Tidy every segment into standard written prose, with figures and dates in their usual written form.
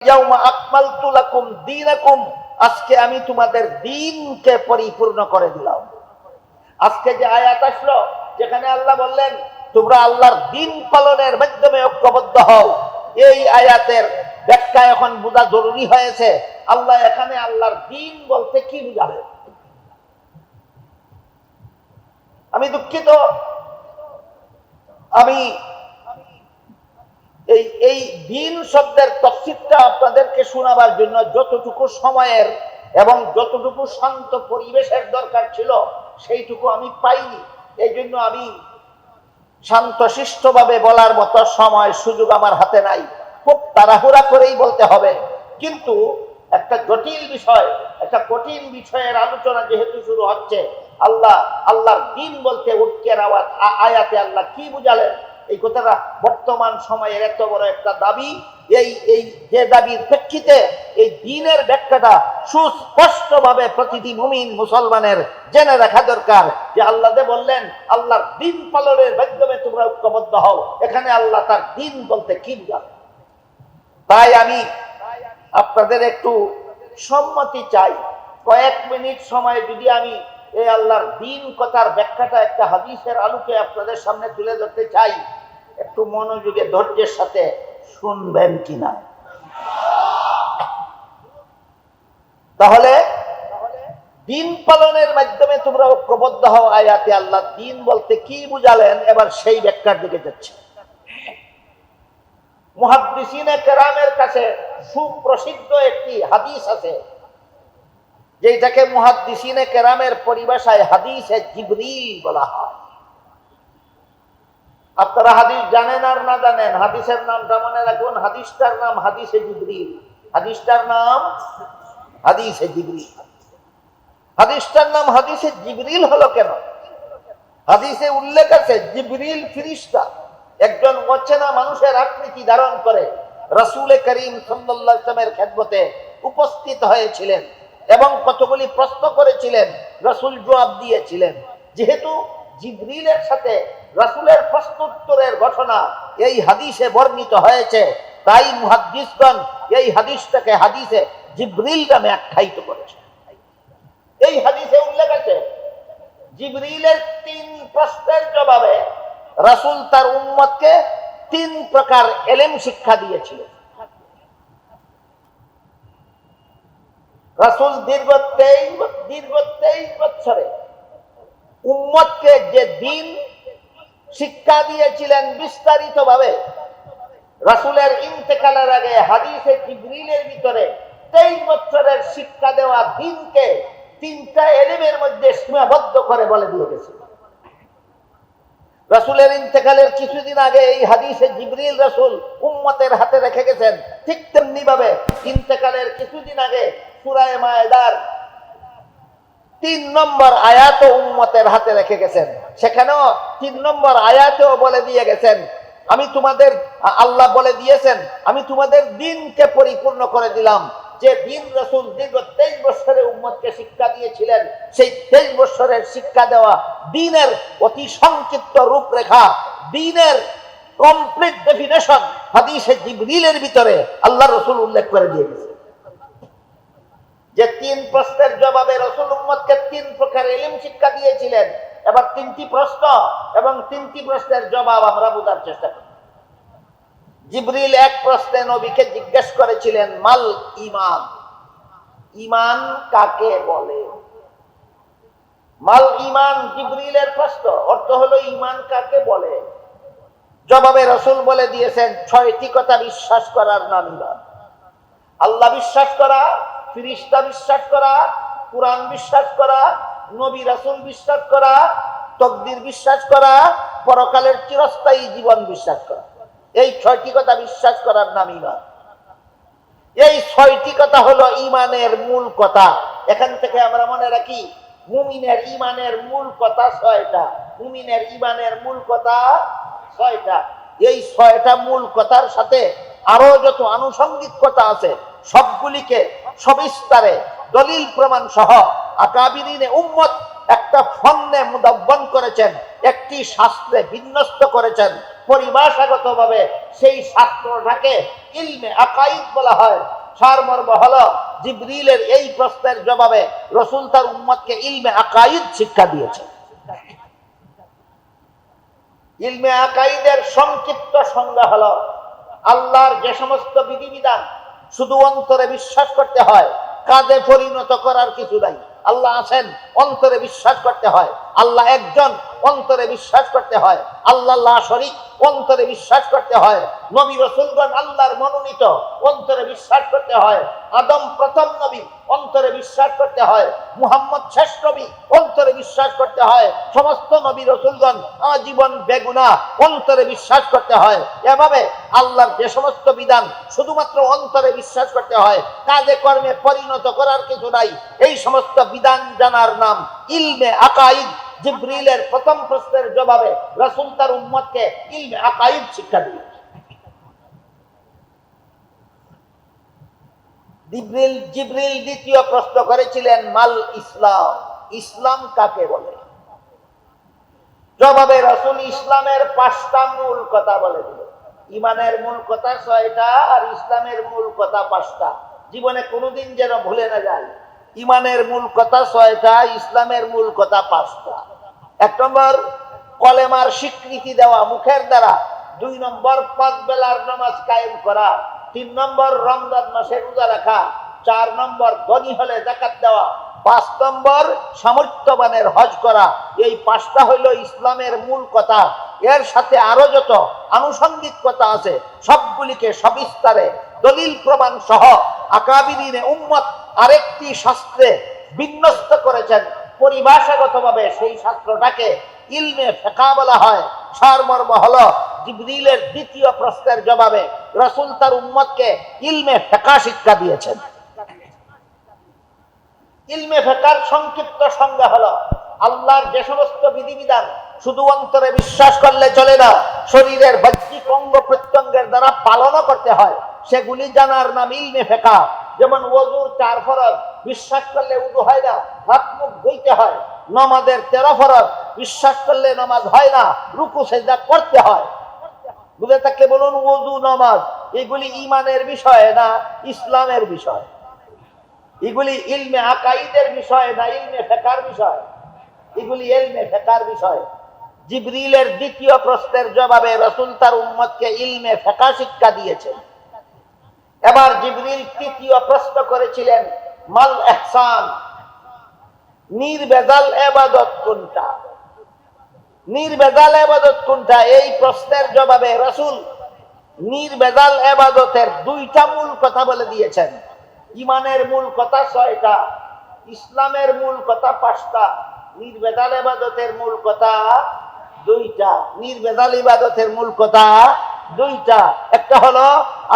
ইয়াউমা আকমালতু লাকুম দীনাকুম, আজকে আমি তোমাদের দ্বীনকে পরিপূর্ণ করে দিলাম। আজকে যে আয়াত আসলো যেখানে আল্লাহ বললেন তোমরা আল্লাহর দ্বীন পালনের মাধ্যমে ঐক্যবদ্ধ হও, এই আয়াতের ব্যাখ্যা এখন বোঝা জরুরি হয়েছে। আল্লাহ এখানে আল্লাহর দ্বীন বলতে কি বুঝালেন? আমি দুঃখিত, আমি এই দ্বীন শব্দের তাফসীরটা আপনাদেরকে শোনাবার জন্য যতটুকু সময়ের এবং যতটুকু শান্ত পরিবেশের দরকার ছিল সেইটুকু আমি পাইনি। এই জন্য আমি শান্তশিষ্টভাবে বলার মতো সময় সুযোগ আমার হাতে নাই, খুব তাড়াহুড়া করেই বলতে হবে। কিন্তু একটা জটিল বিষয়, একটা কঠিন বিষয়ের আলোচনা যেহেতু শুরু হচ্ছে, আল্লাহর দ্বীন বলতে ঐক্যের আয়াতে আল্লাহ কি বুঝালেন এই কথাটা বর্তমান সময়ের এত বড় একটা দাবি, এই যে দাবির প্রেক্ষিতে এই দ্বীনের ব্যাখ্যাটা সুস্পষ্টভাবে প্রতিটি মুমিন মুসলমানের জেনে রাখা দরকার। যে আল্লাহ যে বললেন আল্লাহর দ্বীন পালনের মাধ্যমে তোমরা ঐক্যবদ্ধ হও, এখানে আল্লাহ তার দ্বীন বলতে কি বুঝালেন? তাই আমি আপনাদের একটু সম্মতি চাই, কয়েক মিনিট সময় যদি আমি এই আল্লাহর দ্বীন কথার ব্যাখ্যাটা একটা হাদিসের আলোকে আপনাদের সামনে তুলে ধরতে চাই, একটু মনোযোগে ধৈর্যের সাথে শুনবেন কিনা? তাহলে দ্বীন পালনের মাধ্যমে তোমরা ঐক্যবদ্ধ হও আয়াতে আল্লাহ দ্বীন বলতে কি বুঝালেন, এবার সেই ব্যাখ্যার দিকে যাচ্ছে। মুহাদ্দিসিনে কেরামের কাছে সুপ্রসিদ্ধ একটি হাদিস আছে যেটাকে মুহাদ্দিসিনে কেরামের পরিভাষায় হাদিসে জিবরিল বলা হয়। আপনারা হাদিস জানেন আর না জানেন, হাদিসের নামটা মনে রাখুন, হাদিসটার নাম হাদিসে জিবরিল। হাদিসটার নাম হাদিসে জিবরিল। হাদিসটার নাম হাদিসে জিবরিল হলো কেন? হাদিসে উল্লেখ আছে জিবরিল ফেরেশতা একজন অচেনা মানুষের আকৃতি ধারণ করে রাসূল করিম সাল্লাল্লাহু আলাইহি ওয়াসাল্লামের খেদমতে উপস্থিত হয়েছিলেন এবং কতগুলি প্রশ্ন করেছিলেন, রাসূল জবাব দিয়েছিলেন। যেহেতু জিবরিলের সাথে রাসূলের প্রশ্নোত্তরের ঘটনা এই হাদিসে বর্ণিত হয়েছে, তাই মুহাদ্দিসগণ এই হাদিসটাকে হাদিসে জিবরিল নামে আখ্যায়িত করেছে। এই হাদিসে উল্লেখ আছে জিবরিলের 3 প্রশ্নের জবাবে রাসূল তার উম্মতকে 3 প্রকার ইলম শিক্ষা দিয়েছিলেন। রাসূল দীর্ঘ 23 বছরে উম্মতকে যে দ্বীন শিক্ষা দিয়েছিলেন বিস্তারিতভাবে, রাসূলের ইন্তেকালের আগে হাদিসে জিবরিলের ভিতরে 23 বছরের শিক্ষা দেওয়া দ্বীনকে 3টা ইলমের মধ্যে সীমাবদ্ধ করে বলে দিয়ে গেছে। রাসূলের ইন্তেকালের কিছুদিন আগে এই হাদিসে জিবরিল রাসূল উম্মতের হাতে রেখে গেছেন, ঠিক তেমনি ভাবে ইন্তেকালের কিছুদিন আগে সূরা মায়েদার 3 নম্বর আয়াত উম্মতের হাতে রেখে গেছেন। সেখানেও 3 নম্বর আয়াতেও বলে দিয়ে গেছেন আমি তোমাদের, আল্লাহ বলে দিয়েছেন আমি তোমাদের দ্বীনকে পরিপূর্ণ করে দিলাম। যে দ্বীন রাসূল দীর্ঘ 23 বছরে উম্মতকে শিক্ষা দিয়েছিলেন, সেই 23 বছরের শিক্ষা দেওয়া দ্বীনের অতি সংক্ষিপ্ত রূপরেখা, দ্বীনের কমপ্লিট ডেফিনেশন হাদিসে জিবরিলের ভিতরে আল্লাহ রাসূল উল্লেখ করে দিয়ে গেছেন। যে 3 প্রশ্নের জবাবে রাসূল উম্মতকে 3 প্রকার ইলম শিক্ষা দিয়েছিলেন। এবার 3টি প্রশ্ন এবং 3টি প্রশ্নের জবাব আমরা বোঝার চেষ্টা করি। জিবরিল এক প্রশ্নে নবীকে জিজ্ঞেস করেছিলেন মাল ঈমান, ঈমান কাকে বলে? মাল ঈমান জিবরিলের প্রশ্ন, অর্থ হলো ঈমান কাকে বলে? জবাবে রাসূল বলে দিয়েছেন 6টি কথা বিশ্বাস করার নাম ঈমান। আল্লাহ বিশ্বাস করা, ফেরেশতা বিশ্বাস করা, কুরআন বিশ্বাস করা, নবী রাসূল বিশ্বাস করা, তাকদীর বিশ্বাস করা, পরকালের চিরস্থায়ী জীবন বিশ্বাস করা। এই 6টি কথা বিশ্বাস করার নাম ঈমান। এই 6টি কথা হলো ঈমানের মূল কথা। এখান থেকে আমরা মনে রাখি মুমিনের ঈমানের মূল কথা 6টা। মুমিনের ঈমানের মূল কথা 6টা। এই 6টা মূল কথার সাথে আরো যত আনুষঙ্গিক কথা আছে সবগুলিকে সবিস্তারে দলিল প্রমাণ সহ আকাবিরিনে উম্মত একটা ফন্নে মুদাব্বান করেছেন, একটি শাস্ত্রে বিন্যস্ত করেছেন। পরিভাষাগতভাবে সেই শাস্ত্রটাকে ইলমে আকাইদ বলা হয়। সারমর্ম হলো জিবরিলের এই প্রশ্নের জবাবে রাসূল তার উম্মতকে ইলমে আকাইদ শিক্ষা দিয়েছে। ইলমে আকাইদের সংক্ষিপ্ত সংজ্ঞা হলো আল্লাহর যে সমস্ত বিধিবিধান শুধু অন্তরে বিশ্বাস করতে হয়, কাজে পরিণত করার কিছু নাই। আল্লাহ আছেন, অন্তরে বিশ্বাস করতে হয়। আল্লাহ একজন, অন্তরে বিশ্বাস করতে হয়। আল্লাহ লা শরীক, অন্তরে বিশ্বাস করতে হয়। নবী রাসূলগণ আল্লাহর মনোনীত, অন্তরে বিশ্বাস করতে হয়। আদম প্রথম নবী, অন্তরে বিশ্বাস করতে হয়। মুহাম্মদ শেষ নবী, অন্তরে বিশ্বাস করতে হয়। সমস্ত নবী রাসূলগণ আজীবন বেগুনাহ, অন্তরে বিশ্বাস করতে হয়। এভাবে আল্লাহর যে সমস্ত বিধান শুধুমাত্র অন্তরে বিশ্বাস করতে হয়, কাজে কর্মে পরিণত করার কিছু নাই, এই সমস্ত বিধান জানার নাম ইলমে আকাইদ। জিবরিলের প্রথম প্রশ্নের জবাবে রাসূল তার উম্মতকে ইলমে আকাইদ শিক্ষা দিলেন। জিবরিল দ্বিতীয় প্রশ্ন করেছিলেন, মাল ইসলাম, ইসলাম কাকে বলে? জবাবে রাসূল ইসলামের 5টা মূল কথা বলে দিল। ইমানের মূল কথা 6টা আর ইসলামের মূল কথা 5টা। জীবনে কোনোদিন যেন ভুলে না যায়। ইমানের মূল কথা 6টা, ইসলামের মূল কথা 5টা। 1 নম্বর কলেমার স্বীকৃতি দেওয়া মুখের দ্বারা, 2 নম্বর 5 বেলার নামাজ কায়েম করা, 3 নম্বর রমজান মাসে রোজা রাখা, 4 নম্বর ধনী হলে যাকাত দেওয়া, 5 নম্বর সামর্থ্যবানের হজ করা। এই 5টা হইল ইসলামের মূল কথা। এর সাথে আরো যত আনুষঙ্গিক কথা আছে সবগুলিকে সবিস্তারে দলিল প্রমাণ সহ আকাবিরিনে উম্মত আরেকটি শাস্ত্রে বিন্যস্ত করেছেন। পরিভাষাগতভাবে সেই শাস্ত্রটাকে ইলমে ফিকহ বলা হয়। সারমর্ম হলো জিবরিলের দ্বিতীয় প্রশ্নের জবাবে রাসূল তার উম্মতকে ইলমে ফিকহ শিক্ষা দিয়েছেন। ইলমে ফিকহর সংক্ষিপ্ত সংজ্ঞা হলো আল্লাহর যে সমস্ত বিধিবিধান শুধু অন্তরে বিশ্বাস করলে চলে না, শরীরের বাহ্যিক অঙ্গ প্রত্যঙ্গের দ্বারা পালনও করতে হয়, সেগুলি জানার নাম ইলমে ফিকহ। যেমন ওযুর 4 ফরজ, বিশ্বাস করলে ওযু হয় না, হাত মুখ ধুইতে হয়। নামাজের 13 ফরজ, বিশ্বাস করলে নামাজ হয় না, রুকু সিজদা করতে হয়। বুঝে থাকলে বলুন, ওযু নামাজ এগুলি ঈমানের বিষয় না ইসলামের বিষয়? এগুলি ইলমে আকাইদের বিষয় না ইলমে ফিকহর বিষয়? এগুলি ইলমে ফিকহর বিষয়। জিবরিলের দ্বিতীয় প্রশ্নের জবাবে রাসূল তার উম্মতকে ইলমে ফিকহ শিক্ষা দিয়েছেন। এবার জিবরিল তৃতীয় প্রশ্ন করেছিলেন, মাল ইহসান, নির্ভেজাল ইবাদত কোনটা? নির্ভেজাল ইবাদত কোনটা? এই প্রশ্নের জবাবে রাসূল নির্ভেজাল ইবাদতের 2টা মূল কথা বলে দিয়েছেন। ইমানের মূল কথা 6টা, ইসলামের মূল কথা 5টা, নির্ভেজাল ইবাদতের মূল কথা 2টা। নির্ভেজাল ইবাদতের মূল কথা 2টা। একটা হলো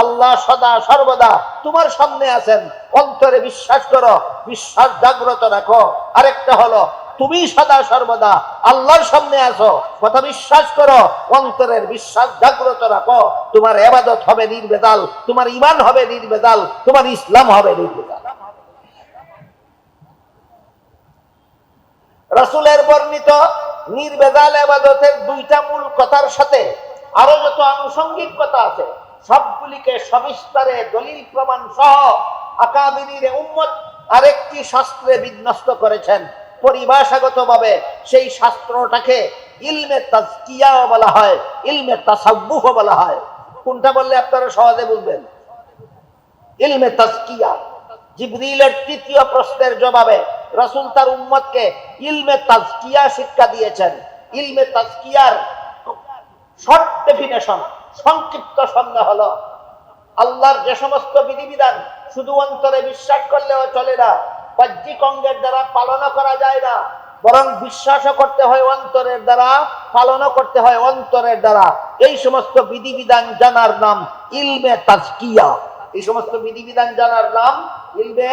আল্লাহ সদা সর্বদা তোমার সামনে আছেন, অন্তরে বিশ্বাস করো, বিশ্বাস জাগ্রত রাখো। আরেকটা হলো তুমি সদা সর্বদা আল্লাহর সামনে আছো, কথা বিশ্বাস করো, অন্তরের বিশ্বাস জাগ্রত রাখো। তোমার ইবাদত হবে নির্ভেজাল, তোমার ঈমান হবে নির্ভেজাল, তোমার ইসলাম হবে নির্ভেজাল। রাসূলের বর্ণিত নির্ভেজাল ইবাদতের 2টা মূল কথার সাথে আরো যত আনুষঙ্গিক কথা আছে সবগুলিকে সবিস্তারে দলিল প্রমাণ সহ আকাবিরিনে উম্মত আরেকটি শাস্ত্রে বিন্যস্ত করেছেন। পরিভাষাগতভাবে সেই শাস্ত্রটাকে ইলমে তাজকিয়া বলা হয়, ইলমে তাসাব্বুহ বলা হয়। কোনটা বললে আপনারা সহজে বুঝবেন? ইলমে তাজকিয়া। জিবরিলের তৃতীয় প্রশ্নের জবাবে রাসূল তার উম্মতকে ইলমে তাজকিয়া শিক্ষা দিয়েছেন। ইলমে তাজকিয়ার শর্ট ডেফিনেশন, সংক্ষিপ্ত সংজ্ঞা হলো আল্লাহর যে সমস্ত বিধিবিধান শুধু অন্তরে বিশ্বাস করলেও চলে না, বাহ্যিক অঙ্গের দ্বারা পালনও করা যায় না, বরং বিশ্বাসও করতে হয় অন্তরের দ্বারা, পালনও করতে হয় অন্তরের দ্বারা। এই সমস্ত বিধিবিধান জানার নাম ইলমে তাজকিয়া। এই সমস্ত বিধিবিধান জানার নাম ইলমে।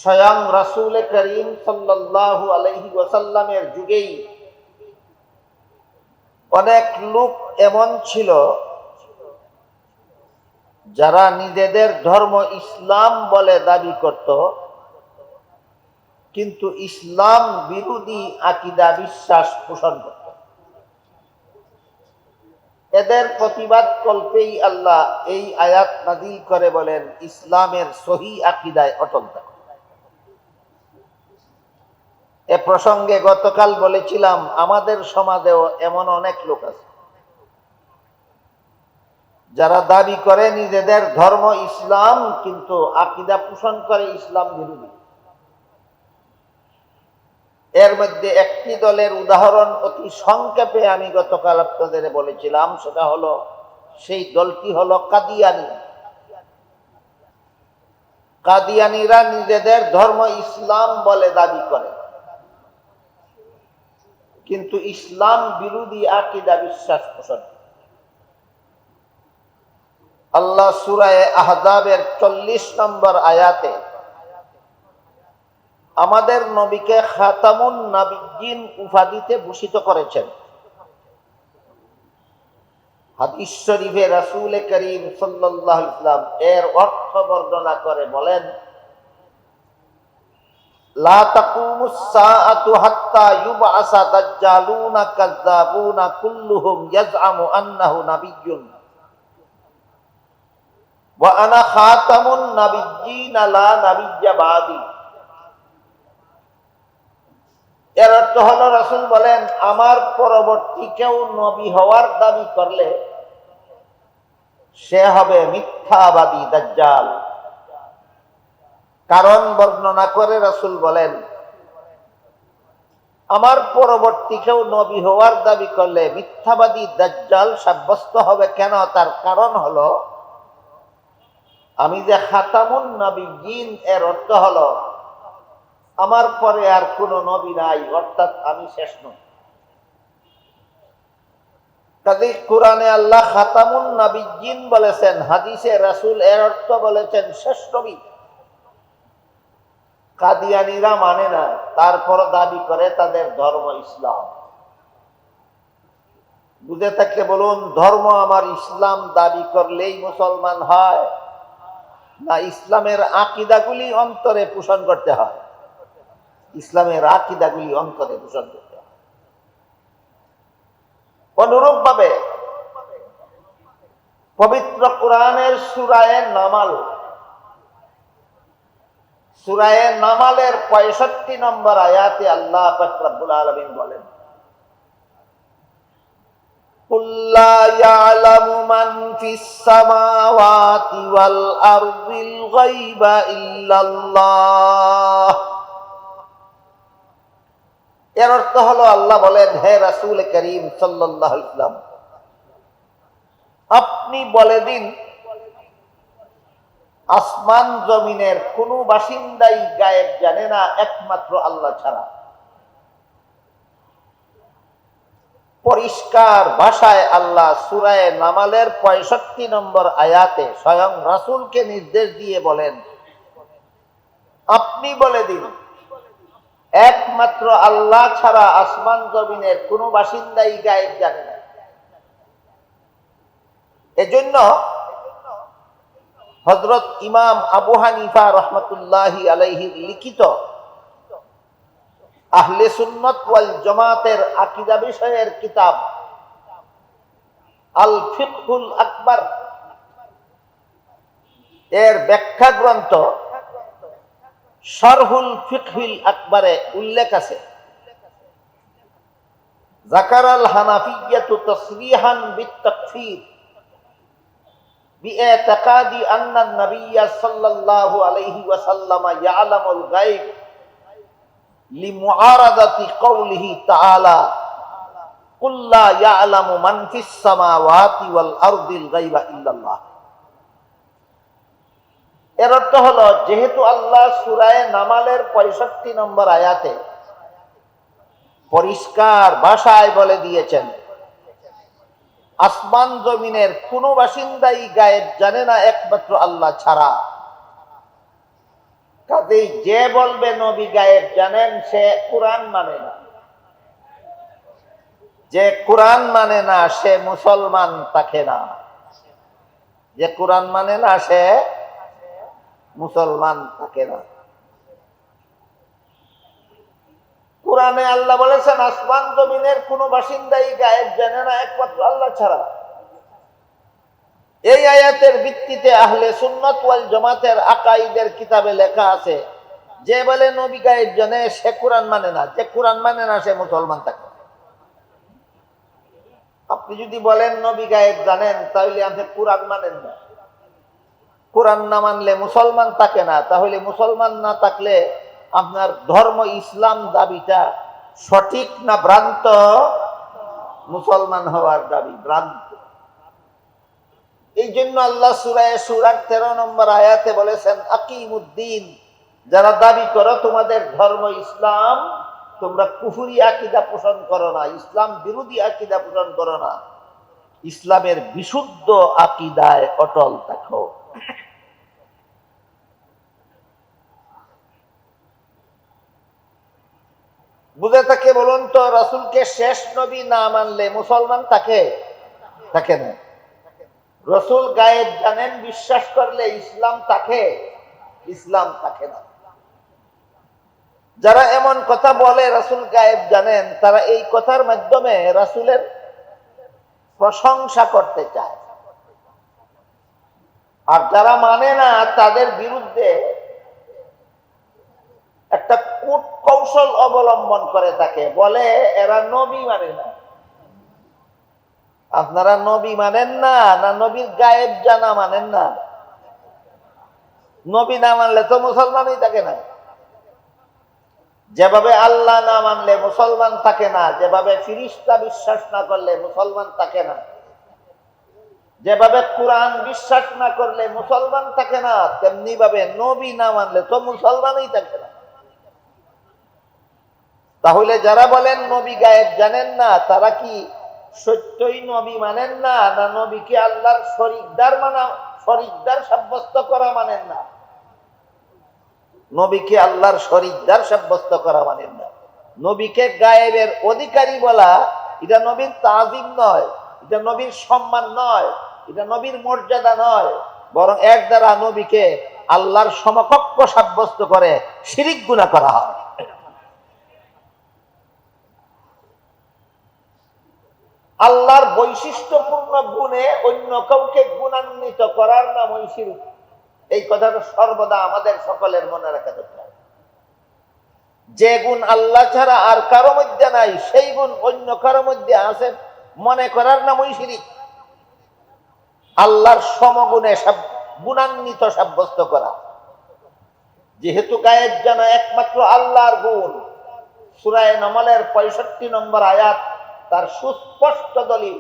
স্বয়ং রাসূল করিম সাল্লাল্লাহু আলাইহি ওয়াসাল্লামের যুগেই অনেক লোক এমন ছিল যারা নিজেদের ধর্ম ইসলাম বলে দাবি করত, কিন্তু ইসলাম বিরোধী আকীদা বিশ্বাস পোষণ করত। এদের প্রতিবাদ কল্পেই আল্লাহ এই আয়াত নাযিল করে বলেন, ইসলামের সহি আকীদায় অটল থাকো। এ প্রসঙ্গে গতকাল বলেছিলাম, আমাদের সমাজেও এমন অনেক লোক আছে যারা দাবি করে নিজেদের ধর্ম ইসলাম, কিন্তু আকীদা পোষণ করে ইসলাম বিরোধী। এর মধ্যে একটি দলের উদাহরণ অতি সংক্ষেপে আমি গতকাল আপনাদের বলেছিলাম, সেটা হলো, সেই দলটি হলো কাদিয়ানী। কাদিয়ানীরা নিজেদের ধর্ম ইসলাম বলে দাবি করে, কিন্তু ইসলাম বিরোধী আকীদা বিশ্বাস পোষণ। আল্লাহ সূরা আহজাবের 40 নম্বর আয়াতে আমাদের নবীকে খাতামুন নবিয়্যিন উপাধিতে ভূষিত করেছেন। হাদিস শরীফে রাসূল করিম সাল্লাল্লাহু আলাইহি ওয়াসাল্লাম এর অর্থ বর্ণনা করে বলেন, লা তাকুমুস সাআতু হাত্তা ইউবআসা দাজ্জালুনা কাযযাবুনা কুল্লুহুম ইয়াজআমু আন্নাহু নাবিয়্যুন ওয়া আনা খাতামুন নাবিয়্যিনা লা নাবিয়্যা বাদি। এর অর্থ হলো, রাসূল বলেন, আমার পরবর্তী কেউ নবী হওয়ার দাবি করলে সে হবে মিথ্যাবাদী, দাজ্জাল। কারণ বর্ণনা করে রাসূল বলেন, আমার পরবর্তী কেউ নবী হওয়ার দাবি করলে মিথ্যাবাদী, দাজ্জাল সাব্যস্ত হবে। কেন? তার কারণ হলো, আমি যে খাতামুন নবিয়্যিন, এর অর্থ হলো আমার পরে আর কোন নবী নাই, অর্থাৎ আমি শেষ নই। কাজেই কোরআনে আল্লাহ খাতামুন নবিয়্যিন বলেছেন, হাদিসে রাসূল এর অর্থ বলেছেন শেষ নবী। কাদিয়ানীরা মানে না, তারপর দাবি করে তাদের ধর্ম ইসলাম। বুঝে থাকলে বলুন, ধর্ম আমার ইসলাম দাবি করলেই মুসলমান হয়, না ইসলামের আকীদাগুলি অন্তরে পোষণ করতে হয়? ইসলামের আকীদাগুলি অন্তরে পোষণ করতে হয়। অনুরূপ ভাবে পবিত্র কোরআনের সূরা নামাল, সূরা নামালের 65 নম্বর আয়াতে আল্লাহ পাক রব্বুল আলামিন বলেন, কুল লা ইয়ালামু মান ফিস সামাওয়াতি ওয়াল আরদিল গায়বা ইল্লাল্লাহ। এর অর্থ হলো, আল্লাহ বলেন, হে রাসূল করিম সাল্লাল্লাহু আলাইহি ওয়াসাল্লাম, আপনি বলে দিন, আসমান জমিনের কোন বাসিন্দাই গায়েব জানে না একমাত্র আল্লাহ ছাড়া। পরিষ্কার ভাষায় আল্লাহ সূরা নামালের 65 নম্বর আয়াতে স্বয়ং রাসূলকে নির্দেশ দিয়ে বলেন, আপনি বলে দিন, একমাত্র আল্লাহ ছাড়া আসমান জমিনের কোন বাসিন্দাই গায়েব জানে না। এজন্য হযরত ইমাম আবু হানিফা রাহমাতুল্লাহি আলাইহি লিখিত আহলে সুন্নাত ওয়াল জামাতের আকীদা বিষয়ের কিতাব আল ফিকহুল আকবার এর ব্যাখ্যা গ্রন্থ শারহুল ফিকহিল আকবারে উল্লেখ আছে, যাকারাল হানাফিয়্যাতু তাসরিহান বিত-তাকফীর বিইতিকাদি আন্না নবিয়্য সাল্লাল্লাহু আলাইহি ওয়াসাল্লাম ইয়ালামুল গায়ব লিমুআরাদাতি কওলিহি তাআলা কুল লা ইয়ালামু মান ফিস সামাওয়াতি ওয়াল আরদিল গায়বা ইল্লাল্লাহ। এর অর্থ হলো, যেহেতু আল্লাহ সূরা নামালের 65 নম্বর আয়াতে পরিষ্কার ভাষায় বলে দিয়েছেন, আসমান জমিনের কোন বাসিন্দাই গায়েব জানে না একমাত্র আল্লাহ ছাড়া। কাজেই যে বলবে নবী গায়েব জানেন, সে কোরআন মানে না। যে কোরআন মানে না সে মুসলমান থাকে না। যে কোরআন মানে না সে মুসলমান থাকে না। কোরআনে আল্লাহ বলেছেন, আসমান জমিনের কোন বাসিন্দাই গায়েব জানে না একমাত্র আল্লাহ ছাড়া। এই আয়াতের ভিত্তিতে আহলে সুন্নাত ওয়াল জামাতের আকাইদের কিতাবে লেখা আছে, যে বলে নবী গায়েব জানে সে কোরআন মানে না, যে কোরআন মানে না সে মুসলমান থাকে। আপনি যদি বলেন নবী গায়েব জানেন, তাহলে আপনি কোরআন মানেন না। কোরআন না মানলে মুসলমান থাকে না। তাহলে মুসলমান না থাকলে আপনার ধর্ম ইসলাম দাবিটা সঠিক না ভ্রান্ত? মুসলমান হওয়ার দাবি ভ্রান্ত। এই জন্য আল্লাহ সূরা সূরার 13 নম্বর আয়াতে বলেছেন, আকিমুদ্দিন, যারা দাবি করো তোমাদের ধর্ম ইসলাম, তোমরা কুফরি আকীদা পোষণ করো না, ইসলাম বিরোধী আকীদা পোষণ করো না, ইসলামের বিশুদ্ধ আকীদায় অটল থাকো। বুঝে থাকে বলুন তো, রাসূলকে শেষ নবী না মানলে মুসলমান থাকে না। রাসূল গায়েব জানেন বিশ্বাস করলে ইসলাম থাকে না। যারা এমন কথা বলে রাসূল গায়েব জানেন, তারা এই কথার মাধ্যমে রাসূলের প্রশংসা করতে চায়। আর যারা মানে না তাদের বিরুদ্ধে একটা কূট কৌশল অবলম্বন করে থাকে, বলে এরা নবী মানে না। আপনারা নবী মানেন না, না নবীর গায়েব জানা মানেন না? নবী না মানলে তো মুসলমানই থাকে না। যেভাবে আল্লাহ না মানলে মুসলমান থাকে না, যেভাবে ফিরিস্তা বিশ্বাস না করলে মুসলমান থাকে না, যেভাবে কোরআন বিশ্বাস না করলে মুসলমান থাকে না, তেমনি ভাবে নবী না মানলে তো মুসলমানই থাকে না। তাহলে যারা বলেন নবী গায়েব জানেন না, তারা কি সত্যই নবী মানেন না, না নবীকে আল্লাহর শরীকদার সাব্যস্ত করা মানেন না? নবীকে আল্লাহর শরীকদার সাব্যস্ত করা মানেন না। নবীকে গায়েবের অধিকারী বলা, এটা নবীর তাজিম নয়, এটা নবীর সম্মান নয়, এটা নবীর মর্যাদা নয়, বরং এর দ্বারা নবীকে আল্লাহর সমকক্ষ সাব্যস্ত করে শিরিক গুনাহ করা হয়। আল্লাহর বৈশিষ্ট্যপূর্ণ গুণে অন্য কাউকে গুণান্বিত করার নামই শিরক। এই কথাটা সর্বদা আমাদের সকলের মনে রাখা দরকার। যে গুণ আল্লাহ ছাড়া আর কারো মধ্যে নাই, সেই গুণ অন্য কারো মধ্যে আছে মনে করার নামই শিরক। আল্লাহর সমগুণে গুণান্বিত সাব্যস্ত করা। যেহেতু গায়েব জানা একমাত্র আল্লাহর গুণ, সূরা নামলের 65 নম্বর আয়াত তার সুস্পষ্ট দলিল।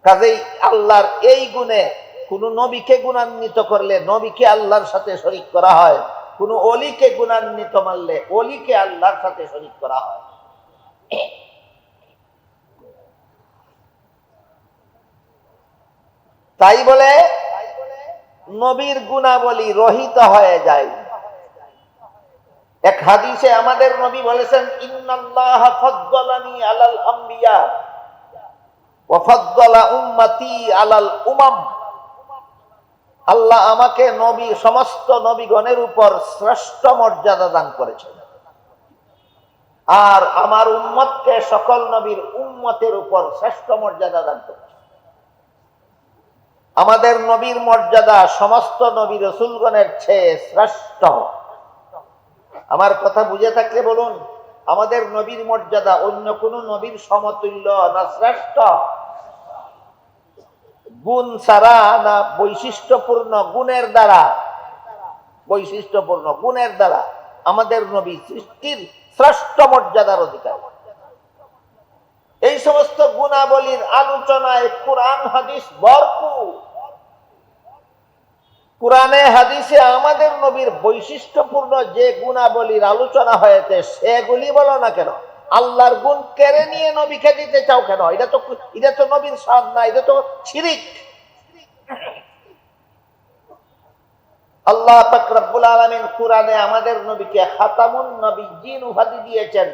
কাজেই আল্লাহর এই গুণে কোন নবীকে গুণান্বিত করলে নবীকে আল্লাহর সাথে শরীক করা হয়, কোন অলিকে গুণান্বিত মানলে অলিকে আল্লাহর সাথে শরীক করা হয়। তাই বলে নবীর গুণাবলী রহিত হয়ে যায়। এক হাদিসে আমাদের নবী বলেছেন, ইন্নাল্লাহ ফাদ্দালানি আলাল আম্বিয়া ওয়া ফাদ্দালা উম্মতি আলাল উমাম। আল্লাহ আমাকে সমস্ত নবীগণের উপর শ্রেষ্ঠ মর্যাদা দান করেছেন, আর আমার উম্মতকে সকল নবীর উম্মতের উপর শ্রেষ্ঠ মর্যাদা দান করেছেন। আমাদের নবীর মর্যাদা সমস্ত নবী রাসূলগণের চেয়ে শ্রেষ্ঠ। আমার কথা বুঝে থাকলে বলুন, আমাদের নবীর মর্যাদা অন্য কোন নবীর সমতুল্য না শ্রেষ্ঠ? গুণ ছাড়া না বৈশিষ্ট্যপূর্ণ গুণের দ্বারা আমাদের নবী সৃষ্টির শ্রেষ্ঠ মর্যাদার অধিকারী। এই সমস্ত গুণাবলীর আলোচনায় কোরআন হাদিস ভরপুর। কোরআনে হাদিসে আমাদের নবীর বৈশিষ্ট্যপূর্ণ যে গুণাবলীর আলোচনা হয়েছে সেগুলি বলো না কেন? আল্লাহর গুণ কেড়ে নিয়ে নবীকে দিতে চাও কেন? এটা তো নবীর শান না, এটা তো শিরিক। আল্লাহ পাক রব্বুল আলামিন কোরআনে আমাদের নবীকে খাতামুন নবিয়্যিন উপাধি দিয়েছেন।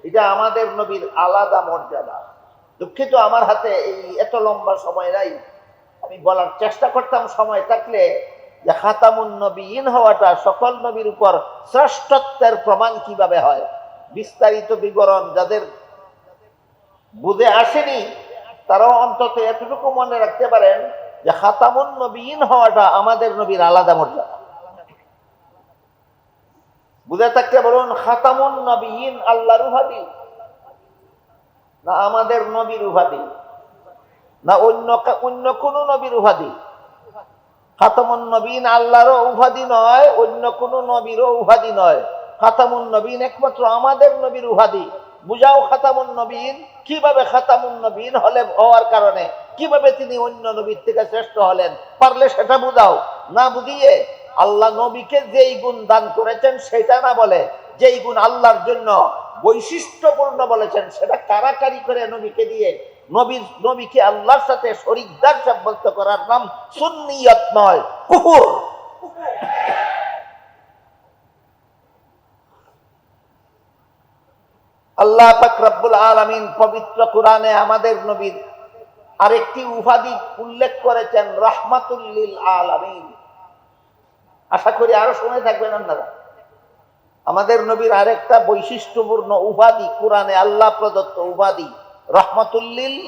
এটা আমাদের নবীর আলাদা মর্যাদা। দুঃখিত, আমার হাতে এই এত লম্বা সময় নাই। আমি বলার চেষ্টা করতাম সময় থাকলে যে খাতামুন নবিয়্যিন হওয়াটা সকল নবীর উপর শ্রেষ্ঠত্বের প্রমাণ কিভাবে হয়, বিস্তারিত বিবরণ যাদের বুঝে আসেনি তারাও অন্তত এতটুকু মনে রাখতে পারেন যে যে খাতামুন নবীন হওয়াটা আমাদের নবীর আলাদা মর্যাদা। বুঝে থাকতে বলুন, খাতামুন নবীন আল্লাহর উপাধি না আমাদের নবীর উপাধি না অন্য কোন নবীর উপাধি? খাতামুন নবীন আল্লাহরও উপাধি নয়, অন্য কোন নবীরও উপাধি নয়। খাতামুন নবীন একমাত্র আমাদের নবীর উপাধি। বুঝাও খাতামুন নবীন কিভাবে খাতামুন নবীন হওয়ার কারণে কিভাবে তিনি অন্য নবীর থেকে শ্রেষ্ঠ হলেন, পারলে সেটা বুঝাও। না বুঝিয়ে আল্লাহ নবীকে যেই গুণ দান করেছেন সেটা না বলে, যেই গুণ আল্লাহর জন্য বৈশিষ্ট্যপূর্ণ বলেছেন সেটা কারাকারি করে নবীকে দিয়ে নবীকে আল্লাহর সাথে শরীকদার সাব্যস্ত করার নাম সুন্নিয়ত নয়, কুফর। আল্লাহ পাক রব্বুল আলামিন পবিত্র কোরআনে আমাদের নবীর আরেকটি উপাধি উল্লেখ করেছেন, রাহমাতুল লিল আলামিন। আশা করি আরো শুনে থাকবেন আপনারা। আমাদের নবীর আরেকটা বৈশিষ্ট্যপূর্ণ উপাধি কোরআনে আল্লাহ প্রদত্ত উপাধি, রাহমাতুল লিল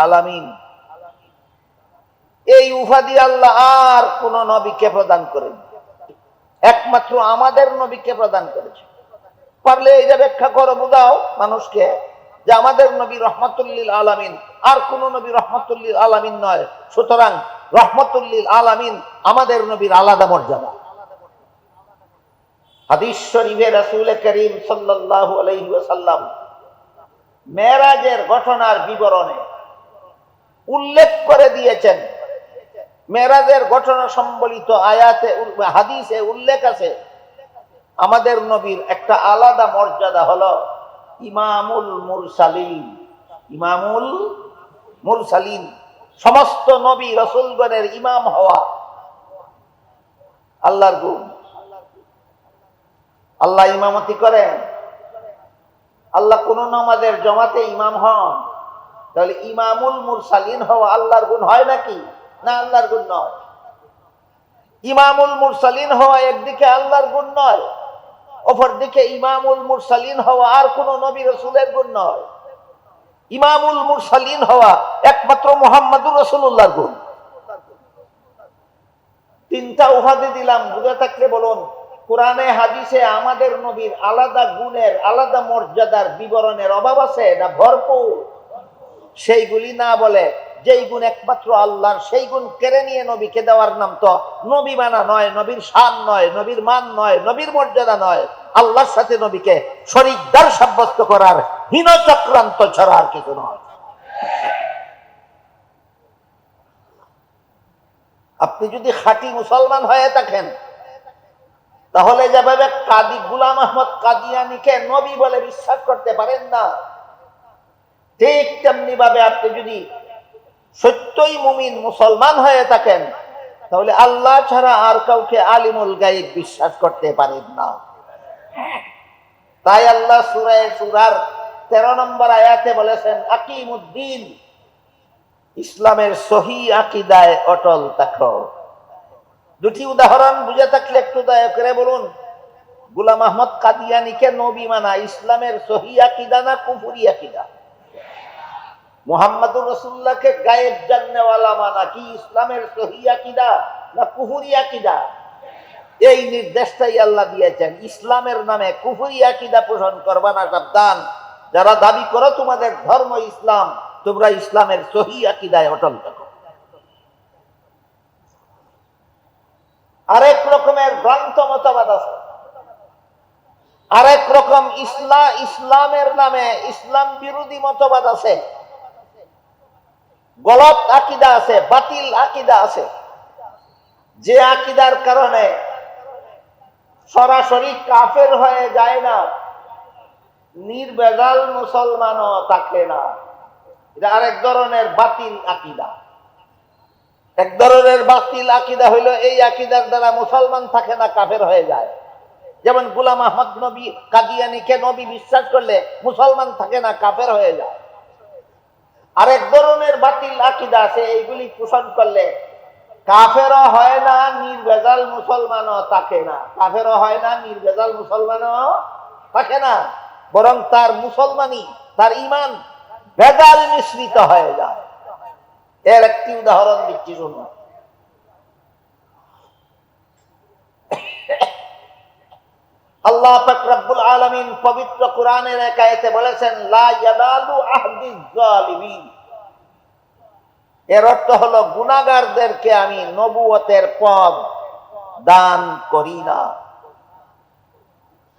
আলামিন। এই উপাধি আল্লাহ আর কোন নবীকে প্রদান করেন, একমাত্র আমাদের নবীকে প্রদান করেছে। পারলে এটা ব্যাখ্যা করো, বুঝাও মানুষকে যে আমাদের নবী রাহমাতুল লিল আলামিন, আর কোন নবী রাহমাতুল লিল আলামিন নয়। সুতরাং রাহমাতুল লিল আলামিন আমাদের নবীর আলাদা মর্যাদা। হাদিস শরীফে রাসূল করিম সাল্লাল্লাহু আলাইহি ওয়াসাল্লাম মেরাজের ঘটনার বিবরণে উল্লেখ করে দিয়েছেন। মেরাজের ঘটনা সম্বলিত আয়াতে হাদিসে উল্লেখ আছে আমাদের নবীর একটা আলাদা মর্যাদা হলো ইমামুল মুরসালিন। ইমামুল মুরসালিন, সমস্ত নবী রাসূলগণের ইমাম হওয়া আল্লাহর গুণ। আল্লাহ ইমামতি করেন, আল্লাহ কোন নামাজের জমাতে ইমাম হন, তাহলে ইমামুল মুরসালিন হওয়া আল্লাহর গুণ হয় নাকি? না, আল্লাহর গুণ নয়। ইমামুল মুরসালিন হওয়া একদিকে আল্লাহর গুণ নয়, অপরদিকে ইমামুল মুরসালিন হওয়া আর কোন নবী রাসূলের গুণ নয়। ইমামুল মুরসালিন হওয়া একমাত্র মুহাম্মদুর রাসূলুল্লাহর গুণ। তিনটা উপাধি দিলাম, বুঝে থাকলে বলুন কোরআনে হাদিসে আমাদের নবীর আলাদা গুণের আলাদা মর্যাদার বিবরণের অভাব আছে না ভরপুর? সেইগুলি না বলে যেই গুণ একমাত্র আল্লাহর সেই গুণ কেড়ে নিয়ে নবীকে দেওয়ার নাম তো নবী মানা নয়, নবীর শান নয়, নবীর মান নয়, নবীর মর্যাদা নয়। আল্লাহর সাথে নবীকে শরীকদার সাব্যস্ত করার হীন চক্রান্ত ছাড়া আর কিছু নয়। আপনি যদি খাঁটি মুসলমান হয়ে থাকেন তাহলে যেভাবে কাদি গোলাম আহমদ কাদিয়ানীকে নবী বলে বিশ্বাস করতে পারেন না, ঠিক তেমনি ভাবে আপনি যদি সত্যই মুমিন মুসলমান হয়ে থাকেন তাহলে আল্লাহ ছাড়া আর কাউকে আলিমুল গায়ব বিশ্বাস করতে পারেন না। তাই আল্লাহ সূরা সূরার 13 নম্বর আয়াতে বলেছেন, আকিমুদ্দিন, ইসলামের সহি আকীদায় অটল থাকো। দুটি উদাহরণ বুঝে থাকলে একটু দয়া করে বলুন, গোলাম আহমদ কাদিয়ানীকে নবী মানা ইসলামের সহি আকীদা না কুফরি আকীদা? মুহাম্মদুর রাসূলুল্লাহকে গায়েব জাননেওয়ালা মানা কি ইসলামের সহি আকীদা না কুফরি আকীদা? এই নির্দেশটাই আল্লাহ দিয়েছেন, ইসলামের নামে কুফরি আকীদা পোষণ করবা না, সাবধান। যারা দাবি করো তোমাদের ধর্ম ইসলাম, তোমরা ইসলামের সহি আকীদায় অটল থাকো। আরেক রকমের ভ্রান্ত মতবাদ আছে, আরেক রকম ইসলামের নামে ইসলাম বিরোধী মতবাদ আছে, গলত আকীদা আছে, বাতিল আকীদা আছে, যে আকীদার কারণে সরাসরি কাফের হয়ে যায় না, নির্ভেজাল মুসলমানও থাকে না। এটা আরেক ধরনের বাতিল আকীদা। এক ধরনের বাতিল আকীদা হইল এই আকীদার দ্বারা মুসলমান থাকে না, কাফের হয়ে যায়। যেমন গোলাম আহমদ নবী কাদিয়ানীকে নবী বিশ্বাস করলে মুসলমান থাকে না, কাফের হয়ে যায়। আরেক ধরনের বাতিল আকীদা আছে, এইগুলি পোষণ করলে কাফেরও হয় না, নির্ভেজাল মুসলমানও থাকে না। কাফেরও হয় না, নির্ভেজাল মুসলমানও থাকে না, বরং তার মুসলমানি, তার ঈমান ভেজাল মিশ্রিত হয়ে যায়। এর একটি উদাহরণ দিচ্ছি শুনুন। আল্লাহ পাক রব্বুল আলামিন পবিত্র কোরআনের এক আয়াতে বলেছেন, লা ইয়ানালু আহদিজ জালিমিন। এর অর্থ হলো গুনাহগারদেরকে আমি নবুয়তের পদ দান করি না।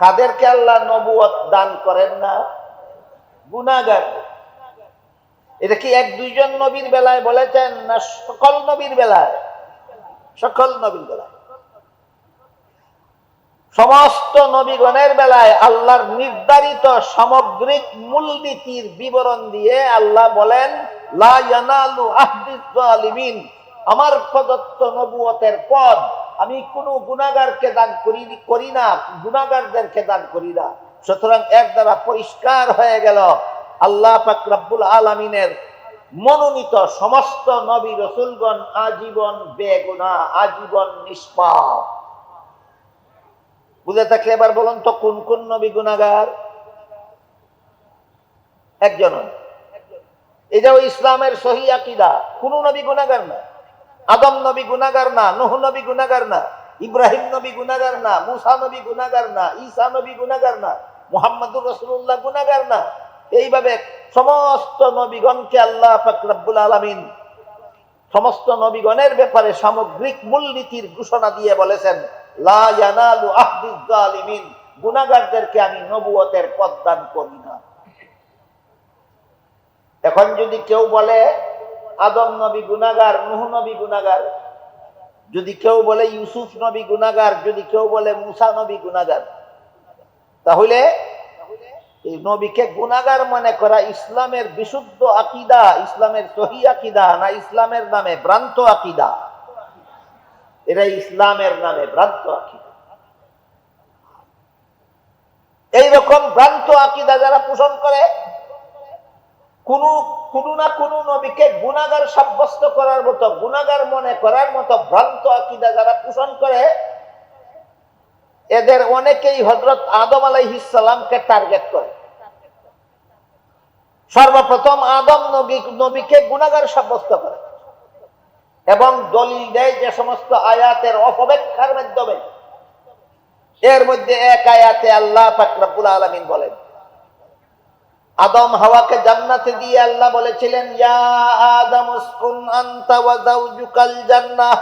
কাদেরকে আল্লাহ নবুয়ত দান করেন না? গুনাহগার। এটা কি এক দুইজন নবীর বেলায় বলেছেন, না সকল নবীর বেলায়? সকল নবীর বেলায়, সমস্ত নবীগণের বেলায় আল্লাহর নির্ধারিত সামগ্রিক মূলনীতির বিবরণ দিয়ে আল্লাহ বলেন, লা ইয়ানালু আহদিজ জালিমিন। আমার প্রদত্ত নবুয়তের পদ আমি কোনো গুনাহগারকে দান করি না, গুনাহগারদেরকে দান করি না। সুতরাং এর দ্বারা পরিষ্কার হয়ে গেল আল্লাহ পাক রব্বুল আলামিনের মনোনীত সমস্ত নবী রাসূলগণ আজীবন বেগুনাহ, আজীবন নিষ্পাপ। বুঝে থাকলে এবার বলুন তো কোন কোন নবী গুনাহগার? একজন। এটাও ইসলামের সহি আকীদা। কোন নবী গুনাহগার না। আদম নবী গুনাহগার না, নূহ নবী গুনাহগার না, ইব্রাহিম নবী গুনাহগার না, মুসা নবী গুনাহগার না, ঈসা নবী গুনাহগার না, মুহাম্মদুর রাসূলুল্লাহ গুনাহগার না। এইভাবে সমস্ত নবীগণকে আল্লাহ পাক রব্বুল আলামিন সমস্ত নবীগণের ব্যাপারে সামগ্রিক মূলনীতির ঘোষণা দিয়ে বলেছেন, লা ইয়ানালু আহদিজ জালিমিন। গুনাহগারদেরকে আমি নবুয়তের পদ দান করি না। এখন যদি কেউ বলে আদম নবী গুনাহগার, নূহ নবী গুনাহগার, যদি কেউ বলে ইউসুফ নবী গুনাহগার, যদি কেউ বলে মুসা নবী গুনাহগার, তাহলে এই নবীকে গুনাহগার মনে করা ইসলামের বিশুদ্ধ আকীদা, ইসলামের সহি আকীদা, না ইসলামের নামে ভ্রান্ত আকীদা? এটা ইসলামের নামে ভ্রান্ত আকীদা। এইরকম ভ্রান্ত আকীদা যারা পোষণ করে, কোনো না কোনো নবীকে গুনাহগার সাব্যস্ত করার মতো, গুনাহগার মনে করার মতো ভ্রান্ত আকীদা যারা পোষণ করে, এদের অনেকেই হযরত আদম আলাইহিস সালামকে টার্গেট করে। সর্বপ্রথম আদম নবীকে গুনাহগার সাব্যস্ত করে এবং দলিল দেয় যে সমস্ত আয়াতের অপব্যাখ্যার মাধ্যমে। এর মধ্যে এক আয়াতে আল্লাহ পাক রব্বুল আলামিন বলেন, আদম হাওয়াকে জান্নাতে দিয়ে আল্লাহ বলেছিলেন, ইয়া আদম উসকুন আনতা ওয়া যাওজুকাল জান্নাহ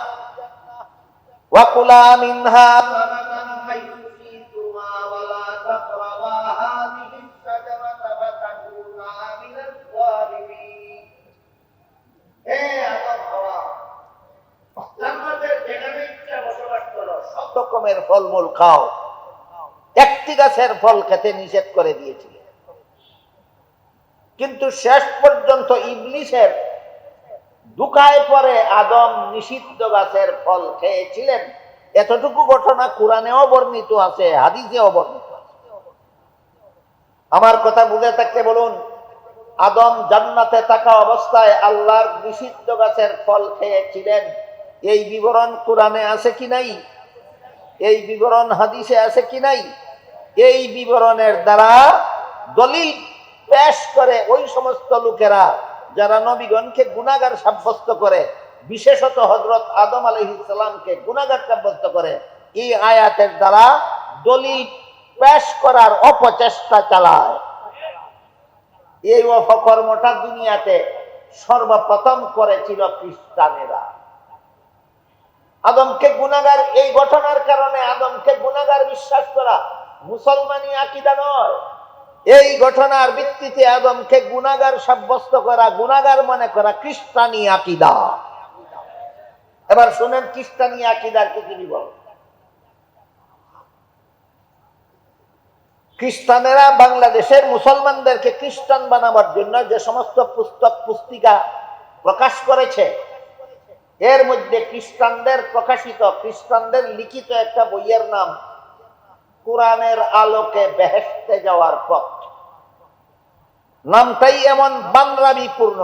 ওয়া কুলা মিনহা রাগাদান হাইসু শিতুমা ওয়া লা তাকরাবা হাযিহিস শাজারাতা ফাতাকুনা মিনাজ যালিমিন। হে আদম হাওয়া, জান্নাতের যেখানে ইচ্ছা বসবাস করো, সব রকমের ফলমূল খাও, একটি গাছের ফল খেতে নিষেধ করে দিয়েছি। কিন্তু শেষ পর্যন্ত ইবলিসের ধোঁকায় পরে আদম নিষিদ্ধ গাছের ফল খেয়েছিলেন। এতটুকু ঘটনা কোরআনেও বর্ণিত আছে, হাদিসেও বর্ণিত আছে। আমার কথা বুঝে থাকতে বলুন, আদম জান্নাতে থাকা অবস্থায় আল্লাহর নিষিদ্ধ গাছের ফল খেয়েছিলেন, এই বিবরণ কোরআনে আছে কি নাই? এই বিবরণ হাদিসে আছে কি নাই? এই বিবরণের দ্বারা দলিল পেশ করে ওই সমস্ত লোকেরা যারা নবীগণকে গুনাহগার সাব্যস্ত করে, বিশেষত হযরত আদম আলাইহিস সালামকে গুনাহগার সাব্যস্ত করে, এই আয়াতের দ্বারা দলিল পেশ করার অপচেষ্টা চালায়। এই অপকর্মটা দুনিয়াতে সর্বপ্রথম করেছিল খ্রিস্টানেরা। আদমকে গুনাহগার, এই ঘটনার কারণে আদমকে গুনাহগার বিশ্বাস করা মুসলমানি আকীদা নয়। এই ঘটনার ভিত্তিতে আদমকে গুনাহগার সাব্যস্ত করা, গুনাহগার মনে করা খ্রিস্টানি আকীদা। এবার শুনেন খ্রিস্টানি আকীদার কি বল। খ্রিস্টানেরা বাংলাদেশের মুসলমানদেরকে খ্রিস্টান বানাবার জন্য যে সমস্ত পুস্তক পুস্তিকা প্রকাশ করেছে, এর মধ্যে খ্রিস্টানদের প্রকাশিত, খ্রিস্টানদের লিখিত একটা বইয়ের নাম কোরআনের আলোকে বেহেশতে যাওয়ার পথ। নামটাই এমন বানরামিপূর্ণ,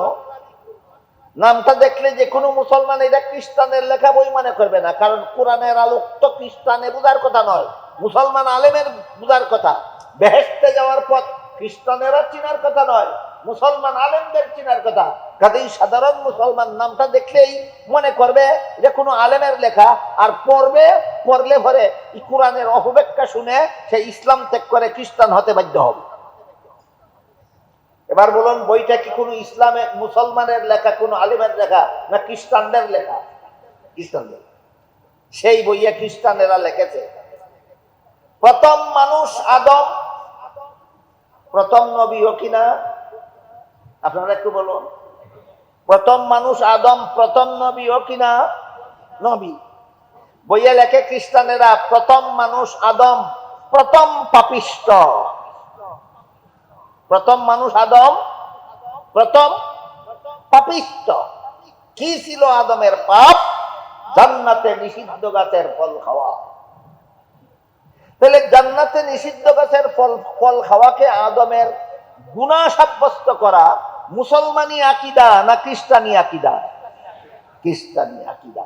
নামটা দেখলে যে কোনো মুসলমান এটা খ্রিস্টানের লেখা বই মনে করবে না। কারণ কোরআনের আলোক তো খ্রিস্টানের বুঝার কথা নয়, মুসলমান আলেমের বুঝার কথা। বেহেশতে যাওয়ার পথ খ্রিস্টানেরা চিনার কথা নয়। মুসলমান আলেমদের চিনার কথা। কাজেই সাধারণ মুসলমান নামটা দেখলেই মনে করবে এটা কোনো আলেমের লেখা, আর পড়লে পরে কোরআনের অপব্যাখ্যা শুনে সে ইসলাম ত্যাগ করে খ্রিস্টান হতে বাধ্য হবে। এবার বলুন, বইটা কি কোনো ইসলামের মুসলমানের লেখা, কোনো আলেমের লেখা, না খ্রিস্টানদের লেখা? খ্রিস্টানদের। সেই বইয়ে খ্রিস্টানেরা লিখেছে প্রথম মানুষ আদম, প্রথম নবী ও কিনা? আপনারা একটু বলুন, প্রথম মানুষ আদম, প্রথম নবী ও কিনা? নবী। বইয়ে লেখে খ্রিস্টানেরা প্রথম মানুষ আদম, প্রথম পাপিষ্ট। প্রথম মানুষ আদম, প্রথম পাপিষ্ট। কি ছিল আদমের পাপ? জান্নাতে নিষিদ্ধ গাছের ফল খাওয়া। তাহলে জান্নাতে নিষিদ্ধ গাছের ফল খাওয়াকে আদমের গুনাহ সাব্যস্ত করা মুসলমানি আকীদা না খ্রিস্টানি আকীদা? খ্রিস্টানি আকীদা।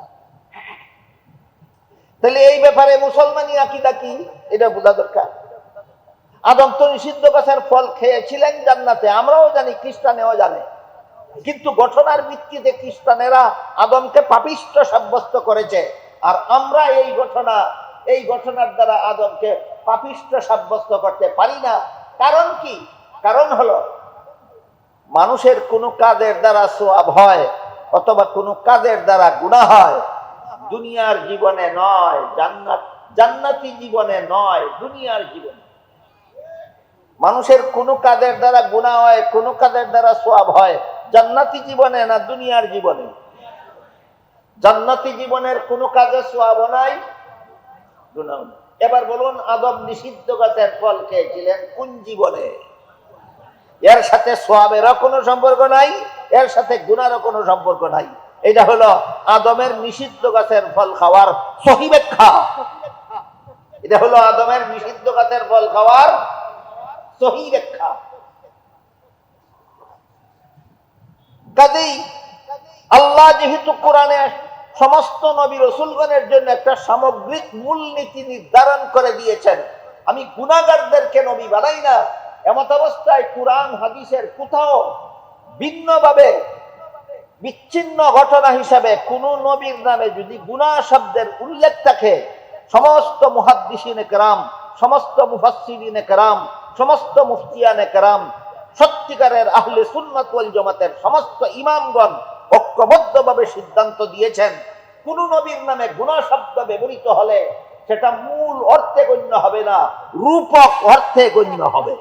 তাহলে এই ব্যাপারে মুসলমানি আকীদা কি এটা বোঝা দরকার। আদম তো নিষিদ্ধ গাছের ফল খেয়েছিলেন জান্নাতে, আমরাও জানি, খ্রিস্টানেও জানে, কিন্তু ঘটনার ভিত্তিতে খ্রিস্টানেরা আদমকে পাপিষ্ট সাব্যস্ত করেছে, আর আমরা এই ঘটনার দ্বারা আদমকে পাপিষ্ট সাব্যস্ত করতে পারি না। কারণ কি? কারণ হলো মানুষের কোনো কাজের দ্বারা সওয়াব হয় অথবা কোনো কাজের দ্বারা গুনাহ হয়, দুনিয়ার জীবনে নয়, জান্নাতি জীবনে নয়, দুনিয়ার জীবনে। মানুষের কোনো কাজের দ্বারা গুনাহ হয়, কোনো কাজের দ্বারা সওয়াব হয়, জান্নাতি জীবনে না দুনিয়ার জীবনে? জান্নাতি জীবনের কোনো কাজে সওয়াব নাই, গুনাহ নাই। এবার বলুন, আদম নিষিদ্ধ গাছের ফল খেয়েছিলেন কোন জীবনে? এর সাথে সওয়াবেরও কোনো সম্পর্ক নাই, এর সাথে গুনাহরও কোনো সম্পর্ক নাই। এটা হলো আদমের নিষিদ্ধ গাছের ফল খাওয়ার সহি ব্যাখ্যা। এটা হলো আদমের নিষিদ্ধ গাছের ফল খাওয়ার সহি ব্যাখ্যা। কাজেই আল্লাহ যেহেতু কোরআনে সমস্ত নবী রাসূলগণের জন্য একটা সামগ্রিক মূলনীতি নির্ধারণ করে দিয়েছেন, আমি গুনাহগারদেরকে নবী বানাই না, এমত অবস্থায় কোরআন হাদিসের কোথাও ভিন্নভাবে বিচ্ছিন্ন ঘটনা হিসাবে কোন নবীর নামে যদি গুনাহ শব্দের উল্লেখ থাকে, সমস্ত মুহাদ্দিসিনে কেরাম, সমস্ত মুফাসসিরিনে কেরাম, সমস্ত মুফতিয়ানে কেরাম, সত্যিকারের আহলে সুন্নাত ওয়াল জামাতের সমস্ত ইমামগণ ঐক্যবদ্ধভাবে সিদ্ধান্ত দিয়েছেন, কোন নবীর নামে গুনাহ শব্দ ব্যবহৃত হলে সেটা মূল অর্থে গণ্য হবে না, রূপক অর্থে গণ্য হবে।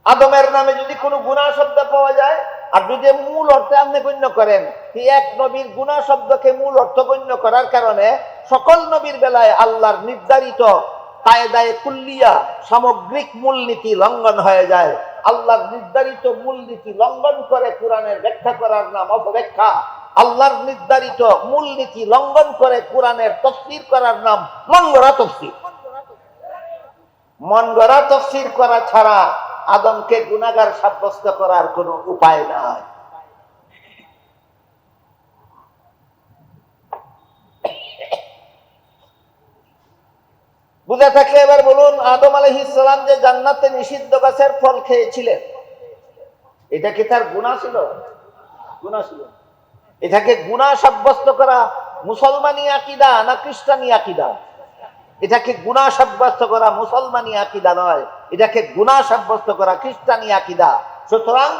আদমের নামে যদি কোনো গুনাহ শব্দ পাওয়া যায়, আর যদি মূল অর্থে আপনি গণ্য করেন, এক নবীর গুনাহ শব্দকে মূল অর্থ গণ্য করার কারণে সকল নবীর বেলায় আল্লাহর নির্ধারিত কায়দায়ে কুল্লিয়া সামগ্রিক মূলনীতি লঙ্ঘন হয়ে যায়। আল্লাহর নির্ধারিত মূলনীতি লঙ্ঘন করে কোরআনের ব্যাখ্যা করার নাম অপব্যাখ্যা, আল্লাহর নির্ধারিত মূলনীতি লঙ্ঘন করে কোরআনের তাফসীর করার নাম মন গড়া তাফসীর। মন গড়া তাফসীর করা ছাড়া আদমকে গুনাহগার সাব্যস্ত করার কোনো উপায় নাই। বুঝে থাকলে এবার বলুন, আদম আলাইহিস সালাম যে জান্নাতে নিষিদ্ধ গাছের ফল খেয়েছিলেন, এটা কি তার গুনাহ ছিল? গুনাহ ছিল। এটাকে গুনাহ সাব্যস্ত করা মুসলমানি আকীদা না খ্রিস্টানি আকীদা? এটাকে গুনাহ সাব্যস্ত করা মুসলমানি আকীদা নয়, এটাকে গুনাহ সাব্যস্ত করা খ্রিস্টানি আকীদা। সুতরাং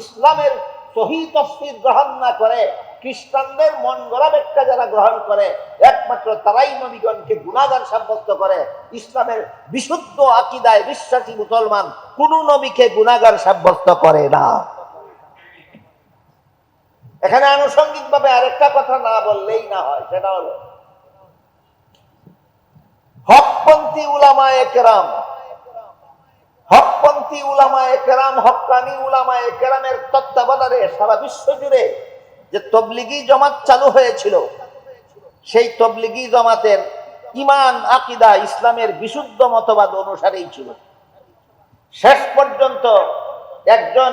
ইসলামের সহি তাফসীর গ্রহণ না করে খ্রিস্টানদের মন গড়া ব্যাখ্যা যারা গ্রহণ করে, একমাত্র তারাই নবীগণকে গুনাহগার সাব্যস্ত করে। ইসলামের বিশুদ্ধ আকীদায় বিশ্বাসী মুসলমান কোন নবীকে গুনাহগার সাব্যস্ত করে না। এখানে আনুষঙ্গিকভাবে আরেকটা কথা না বললেই না হয়, সেটা হলো হকপন্থী উলামায়ে কেরাম, হকপন্থী উলামায়ে কেরাম, হক্কানি উলামায়ে কেরামের তত্ত্বাবধানে সারা বিশ্ব জুড়ে যে তবলিগি জামাত চালু হয়েছিল, সেই তবলিগি জামাতের ঈমান আকীদা ইসলামের বিশুদ্ধ মতবাদ অনুসারেই ছিল। শেষ পর্যন্ত একজন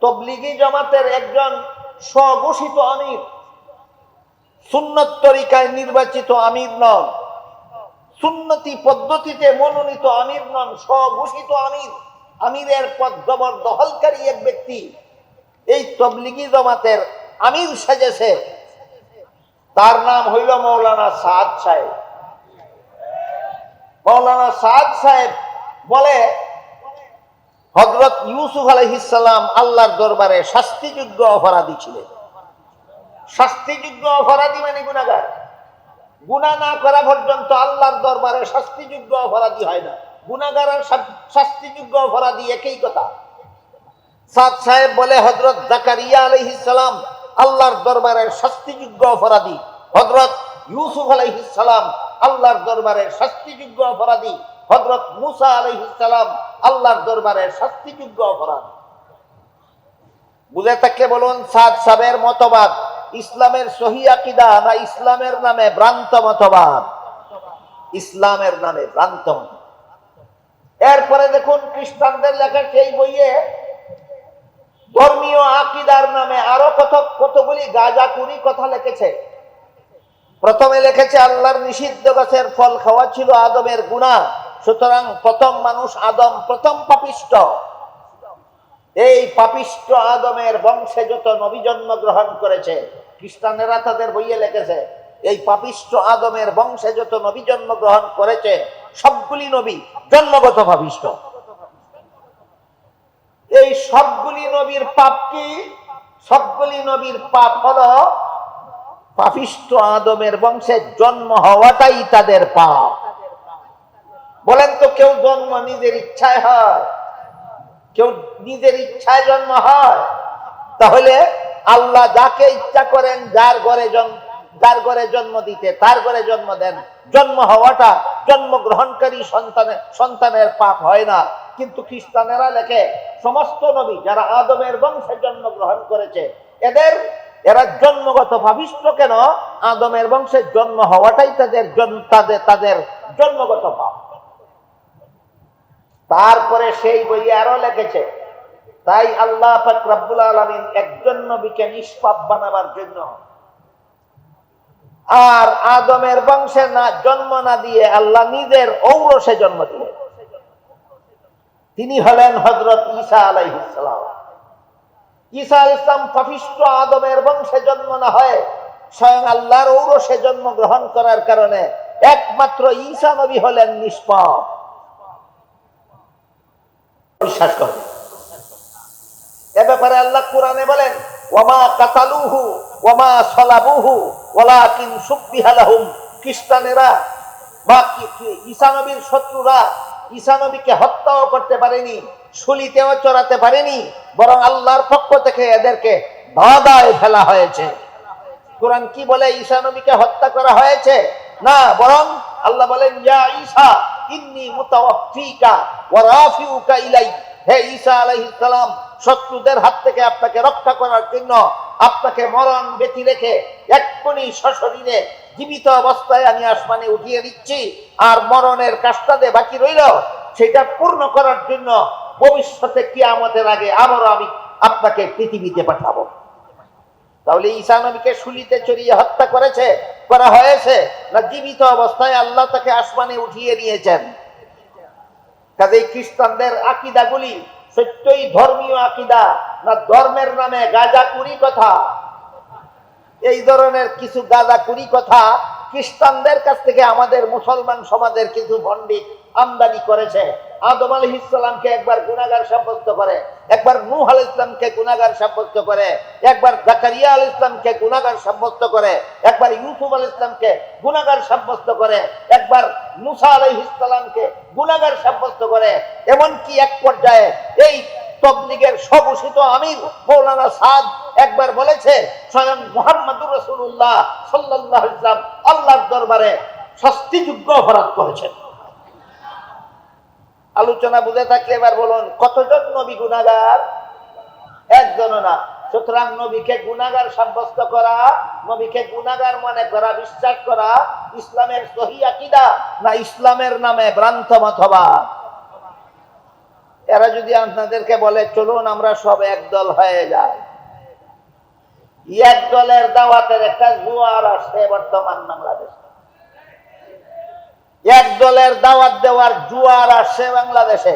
তবলিগি জামাতের একজন স্বঘোষিত আমির, সুন্নত তরিকায় নির্বাচিত আমির নন, সুন্নতি পদ্ধতিতে মনোনীত আমির নন, স্বঘোষিত আমির আমিরের পদ জবরদখলকারী এক ব্যক্তি এই তবলিগি জমাতের আমির সেজেছে। তার নাম হইল মৌলানা সাদ সাহেব। মৌলানা সাদ সাহেব বলে হযরত ইউসুফ আলাইহিস সালাম আল্লাহর দরবারে শাস্তিযোগ্য অপরাধী ছিলেন। শাস্তিযোগ্য অপরাধী মানে গুনাহগার। গুনাহ না করা পর্যন্ত আল্লাহর দরবারে শাস্তিযোগ্য অপরাধী হয় না। গুনাহগার আর শাস্তিযোগ্য অপরাধী একই কথা। সাদ সাহেব বলে হযরত জাকারিয়া আলাইহিস সালাম আল্লাহর দরবারে শাস্তিযোগ্য অপরাধী, হযরত ইউসুফ আলাইহিস সালাম আল্লাহর দরবারে শাস্তিযোগ্য অপরাধী, হযরত মুসা আলাইহিস সালাম আল্লাহর দরবারে শাস্তিযোগ্য অপরাধী। বুঝে থাকলে বলুন, সাদ সাহেবের মতবাদ ইসলামের সহি আকীদা না ইসলামের নামে ভ্রান্ত মতবাদ? ইসলামের নামে ভ্রান্ত মতবাদ। এরপরে দেখুন খ্রিস্টানদের লেখা সেই বইয়ে ধর্মীয় আকীদার নামে আরো কতগুলি গাঁজাখুরি কথা লিখেছে। প্রথমে লিখেছে আল্লাহর নিষিদ্ধ গাছের ফল খাওয়া ছিল আদমের গুনাহ, সুতরাং প্রথম মানুষ আদম প্রথম পাপিষ্ঠ। এই পাপিষ্ঠ আদমের বংশে যত নবী জন্মগ্রহণ করেছে, খ্রিস্টানেরা তাদের বইয়ে লিখেছে এই পাপিষ্ঠ আদমের বংশে যত নবী জন্মগ্রহণ করেছে সবগুলি নবী জন্মগত পাপিষ্ঠ। এই সবগুলি নবীর পাপ কি? সবগুলি নবীর পাপ হলো পাপিষ্ঠ আদমের বংশে জন্ম হওয়াটাই তাদের পাপ। বলেন তো, কেউ জন্ম নিজের ইচ্ছায় হয়? কেউ নিজের ইচ্ছায় জন্ম হয়? তাহলে আল্লাহ যাকে ইচ্ছা করেন যার ঘরে জন্ম দিতে তার ঘরে জন্ম দেন। জন্ম হওয়াটা জন্মগ্রহণকারী সন্তানের পাপ হয় না। কিন্তু খ্রিস্টানেরা লেখে সমস্ত নবী যারা আদমের বংশে জন্মগ্রহণ করেছে এরা জন্মগত পাপিষ্ঠ। কেন? আদমের বংশে জন্ম হওয়াটাই তাদের জন্মগত পাপ। তারপরে সেই বইয়ে আরো লিখেছে তাই আল্লাহ পাক রব্বুল আলামিন একজন নবীকে নিষ্পাপ বানাবার জন্য আর আদমের বংশে জন্ম না দিয়ে আল্লাহ নিজের ঔরসে জন্ম দিলেন। তিনি হলেন হযরত ঈসা আলাইহিস সালাম। ঈসা আলাইহিস সালাম পাপিষ্ঠ আদমের বংশে জন্ম না হয় স্বয়ং আল্লাহর ঔরসে জন্মগ্রহণ করার কারণে একমাত্র ঈসা নবী হলেন নিষ্পাপ। বিশ্বাস করেন? এ ব্যাপারে আল্লাহ কোরআনে বলেন ওয়ামা কাতালুহু ওয়ামা সালাবুহু ওয়ালাকিন শুববিহা লাহুম। খ্রিস্টানেরা বা ঈসা নবীর শত্রুরা ঈসা নবীকে হত্যাও করতে পারেনি, শুলিতেও চড়াতে পারেনি, বরং আল্লাহর পক্ষ থেকে এদেরকে ধাঁধায় ফেলা হয়েছে। কোরআন কি বলে? ঈসা নবীকে হত্যা করা হয়েছে না, বরং আল্লাহ বলেন ইয়া ঈসা ইন্নী মুতাওয়াফফিকা ওয়া রাফিউকা ইলাই। হে ঈসা আলাইহিস সালাম, শত্রুদের হাত থেকে আপনাকে রক্ষা করার জন্য আপনাকে মরণ ব্যতি রেখে এক্ষুনি সশরীরে জীবিত অবস্থায় আমি আসমানে উঠিয়ে দিচ্ছি। আর মরণের কাজটা যে বাকি রইল সেটা পূর্ণ করার জন্য ভবিষ্যতে কিয়ামতের আগে আবারও আমি আপনাকে পৃথিবীতে পাঠাবো। তাহলে ঈসা নবীকে শুলিতে চড়িয়ে হত্যা করা হয়েছে না জীবিত অবস্থায় আল্লাহ তাকে আসমানে উঠিয়ে নিয়েছেন? কাজেই খ্রিস্টানদের আকীদাগুলি সত্যই ধর্মীয় আকীদা না ধর্মের নামে গাঁজাখুরি কথা? এই ধরনের কিছু গাঁজাখুরি কথা খ্রিস্টানদের কাছ থেকে আমাদের মুসলমান সমাজের কিছু পণ্ডিত আমদানি করেছে। আদম আলাইহিস সালামকে একবার গুনাহগার সাব্যস্ত করে, একবার নূহ আলাইহিস সালামকে গুনাহগার সাব্যস্ত করে, একবার জাকারিয়া আলাইহিস সালামকে গুনাহগার সাব্যস্ত করে, একবার ইউসুফ আলাইহিস সালামকে গুনাহগার সাব্যস্ত করে, একবার মুসা আলাইহিস সালামকে গুনাহগার সাব্যস্ত করে। এমনকি এক পর্যায়ে এই তাবলীগের স্বঘোষিত আমির মৌলানা সাদ একবার বলেছে স্বয়ং মুহাম্মদুর রাসূলুল্লাহ সাল্লাল্লাহু আলাইহি ওয়াসাল্লাম আল্লাহর দরবারে শাস্তিযোগ্য অপরাধ করেছেন। আলোচনা বুঝে থাকলে এবার বলুন, কতজন নবী গুনাহগার? একজনও না। সুতরাং নবীকে গুনাহগার সাব্যস্ত করা, নবীকে গুনাহগার মনে করা, বিশ্বাস করা ইসলামের সহি আকীদা না ইসলামের নামে ভ্রান্ত মতবাদ? এরা যদি আপনাদেরকে বলে চলুন আমরা সব একদল হয়ে যাই, এক দলের দাওয়াতের একটা জোয়ার আসছে বর্তমান বাংলাদেশে। এক দলের দাওয়াত দেওয়ার জোয়ার আসছে বাংলাদেশে।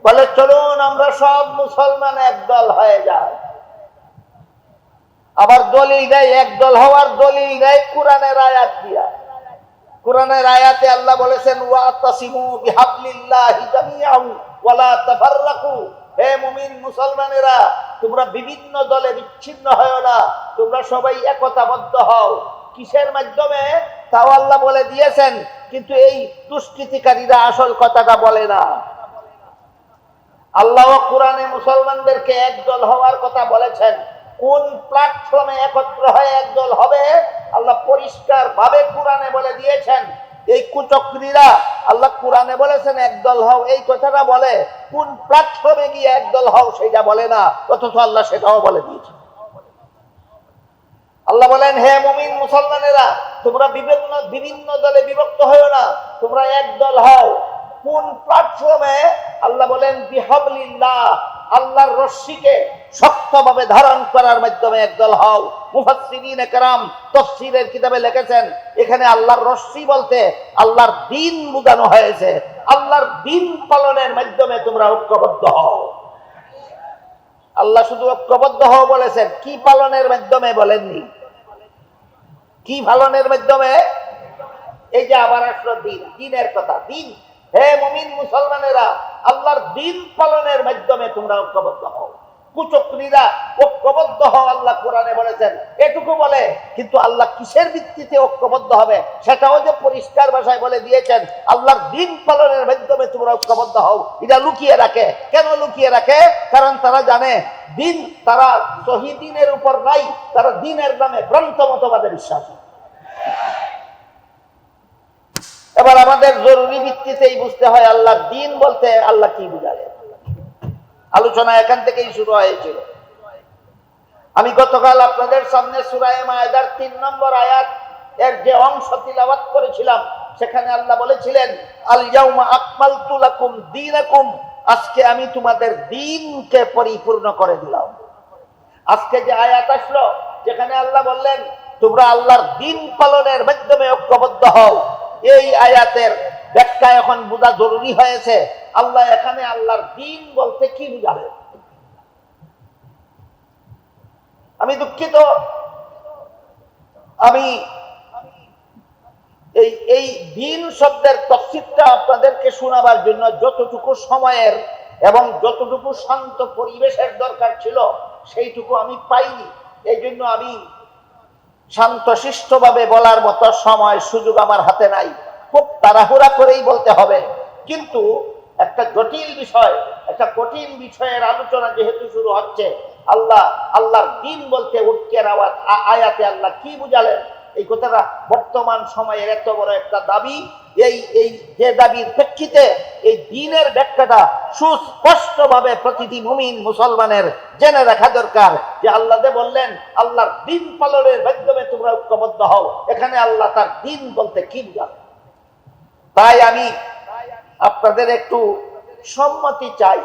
বলে চলুন আমরা সব মুসলমান একদল হয়ে যাই। আবার দলিল দেয়, একদল হওয়ার দলিল দেয় কোরআনের আয়াত দিয়া। কোরআনের আয়াতে আল্লাহ বলেছেন ওয়াতাসিমু বিহাবলিল্লাহি জামিআন ওয়া লা তাফাররাকু। হে মুমিন মুসলমানেরা, তোমরা বিভিন্ন দলে বিচ্ছিন্ন হও না, তোমরা সবাই একতাবদ্ধ হও। কিসের মাধ্যমে তাও আল্লাহ বলে দিয়েছেন, কিন্তু এই দুষ্কৃতিকারীরা আসল কথাটা বলে না। আল্লাহ কোরআনে মুসলমানদেরকে একদল হওয়ার কথা বলেছেন। কোন প্ল্যাটফর্মে একত্র হয়ে একদল হবে আল্লাহ পরিষ্কার ভাবে কোরআনে বলে দিয়েছেন। এই কুচক্রীরা আল্লাহ কোরআনে বলেছেন একদল হও, এই কথাটা বলে, কোন প্ল্যাটফর্মে গিয়ে একদল হও সেটা বলে না, অথচ আল্লাহ সেটাও বলে দিয়েছেন। আল্লাহ বলেন হে মুমিন মুসলমানেরা, তোমরা বিভিন্ন দলে বিভক্ত হও না, তোমরা একদল হও। কোন প্ল্যাটফর্মে? আল্লাহ বলেন বিহাবলিল্লাহ, আল্লাহর রশ্মিকে শক্তভাবে ধারণ করার মাধ্যমে একদল হও। মুফাসসিরিনে কেরাম তাফসীরের কিতাবে লিখেছেন, এখানে আল্লাহর রশ্মি বলতে আল্লাহর দ্বীন বোঝানো হয়েছে। আল্লাহর দ্বীন পালনের মাধ্যমে তোমরা ঐক্যবদ্ধ হও। আল্লাহ শুধু ঐক্যবদ্ধ হও বলেছেন, কি পালনের মাধ্যমে বলেননি। কি পালনের মাধ্যমে? এই যে আবার আসলো দ্বীন, দ্বীনের কথা। দ্বীন, হে মুমিন মুসলমানেরা, আল্লাহর দ্বীন পালনের মাধ্যমে তোমরা ঐক্যবদ্ধ হও। কুচক্রীরা ঐক্যবদ্ধ হও আল্লাহ কোরআনে বলেছেন, এটুকু বলে, কিন্তু আল্লাহ কিসের ভিত্তিতে ঐক্যবদ্ধ হবে সেটাও যে পরিষ্কার ভাষায় বলে দিয়েছেন। আল্লাহর দ্বীন পালনের মাধ্যমে তোমরা ঐক্যবদ্ধ হও, এটা লুকিয়ে রাখে। কেন লুকিয়ে রাখে? কারণ তারা জানে দ্বীন, তারা সহি দ্বীনের উপর নাই, তারা দ্বীনের নামে ভ্রান্ত মতবাদে বিশ্বাসী। এবার আমাদের জরুরি ভিত্তিতেই বুঝতে হয় আল্লাহর দ্বীন বলতে আল্লাহ কি বুঝালেন। আলোচনা এখান থেকেই শুরু হয়েছিল। আমি গতকাল আপনাদের সামনে সূরা মায়েদার 3 নম্বর আয়াত এর যে অংশ তিলাওয়াত করেছিলাম, সেখানে আল্লাহ বলেছিলেন আল ইয়াউমা আকমালতু লাকুম দীনাকুম, আজকে আমি তোমাদের দ্বীনকে পরিপূর্ণ করে দিলাম। আজকে যে আয়াত আসলো, যেখানে আল্লাহ বললেন তোমরা আল্লাহর দ্বীন পালনের মাধ্যমে ঐক্যবদ্ধ হও, এই আয়াতের ব্যাখ্যা এখন বোঝা জরুরি হয়েছে। আল্লাহ এখানে আল্লাহর দ্বীন বলতে কি বুঝালেন? আমি দুঃখিত, আমি এই দ্বীন শব্দের তাফসীরটা আপনাদেরকে শোনাবার জন্য যতটুকু সময়ের এবং যতটুকু শান্ত পরিবেশের দরকার ছিল সেইটুকু আমি পাইনি। এই জন্য আমি শান্তশিষ্টভাবে বলার মতো সময় সুযোগ আমার হাতে নাই, খুব তাড়াহুড়া করেই বলতে হবে। কিন্তু একটা জটিল বিষয়, একটা কঠিন বিষয়ের আলোচনা যেহেতু শুরু হচ্ছে, আল্লাহর দ্বীন বলতে ঐক্যের আওয়াজ আয়াতে আল্লাহ কি বুঝালেন, এই কথাটা বর্তমান সময়ের এত বড় একটা দাবি। এই যে দাবির প্রেক্ষিতে এই দ্বীনের ব্যাখ্যাটা সুস্পষ্টভাবে প্রতিটি মুমিন মুসলমানের জেনে রাখা দরকার। যে আল্লাহ যে বললেন আল্লাহর দ্বীন পালনের মাধ্যমে তোমরা ঐক্যবদ্ধ হও, এখানে আল্লাহ তার দ্বীন বলতে কি বুঝালেন। তাই আমি আপনাদের একটু সম্মতি চাই,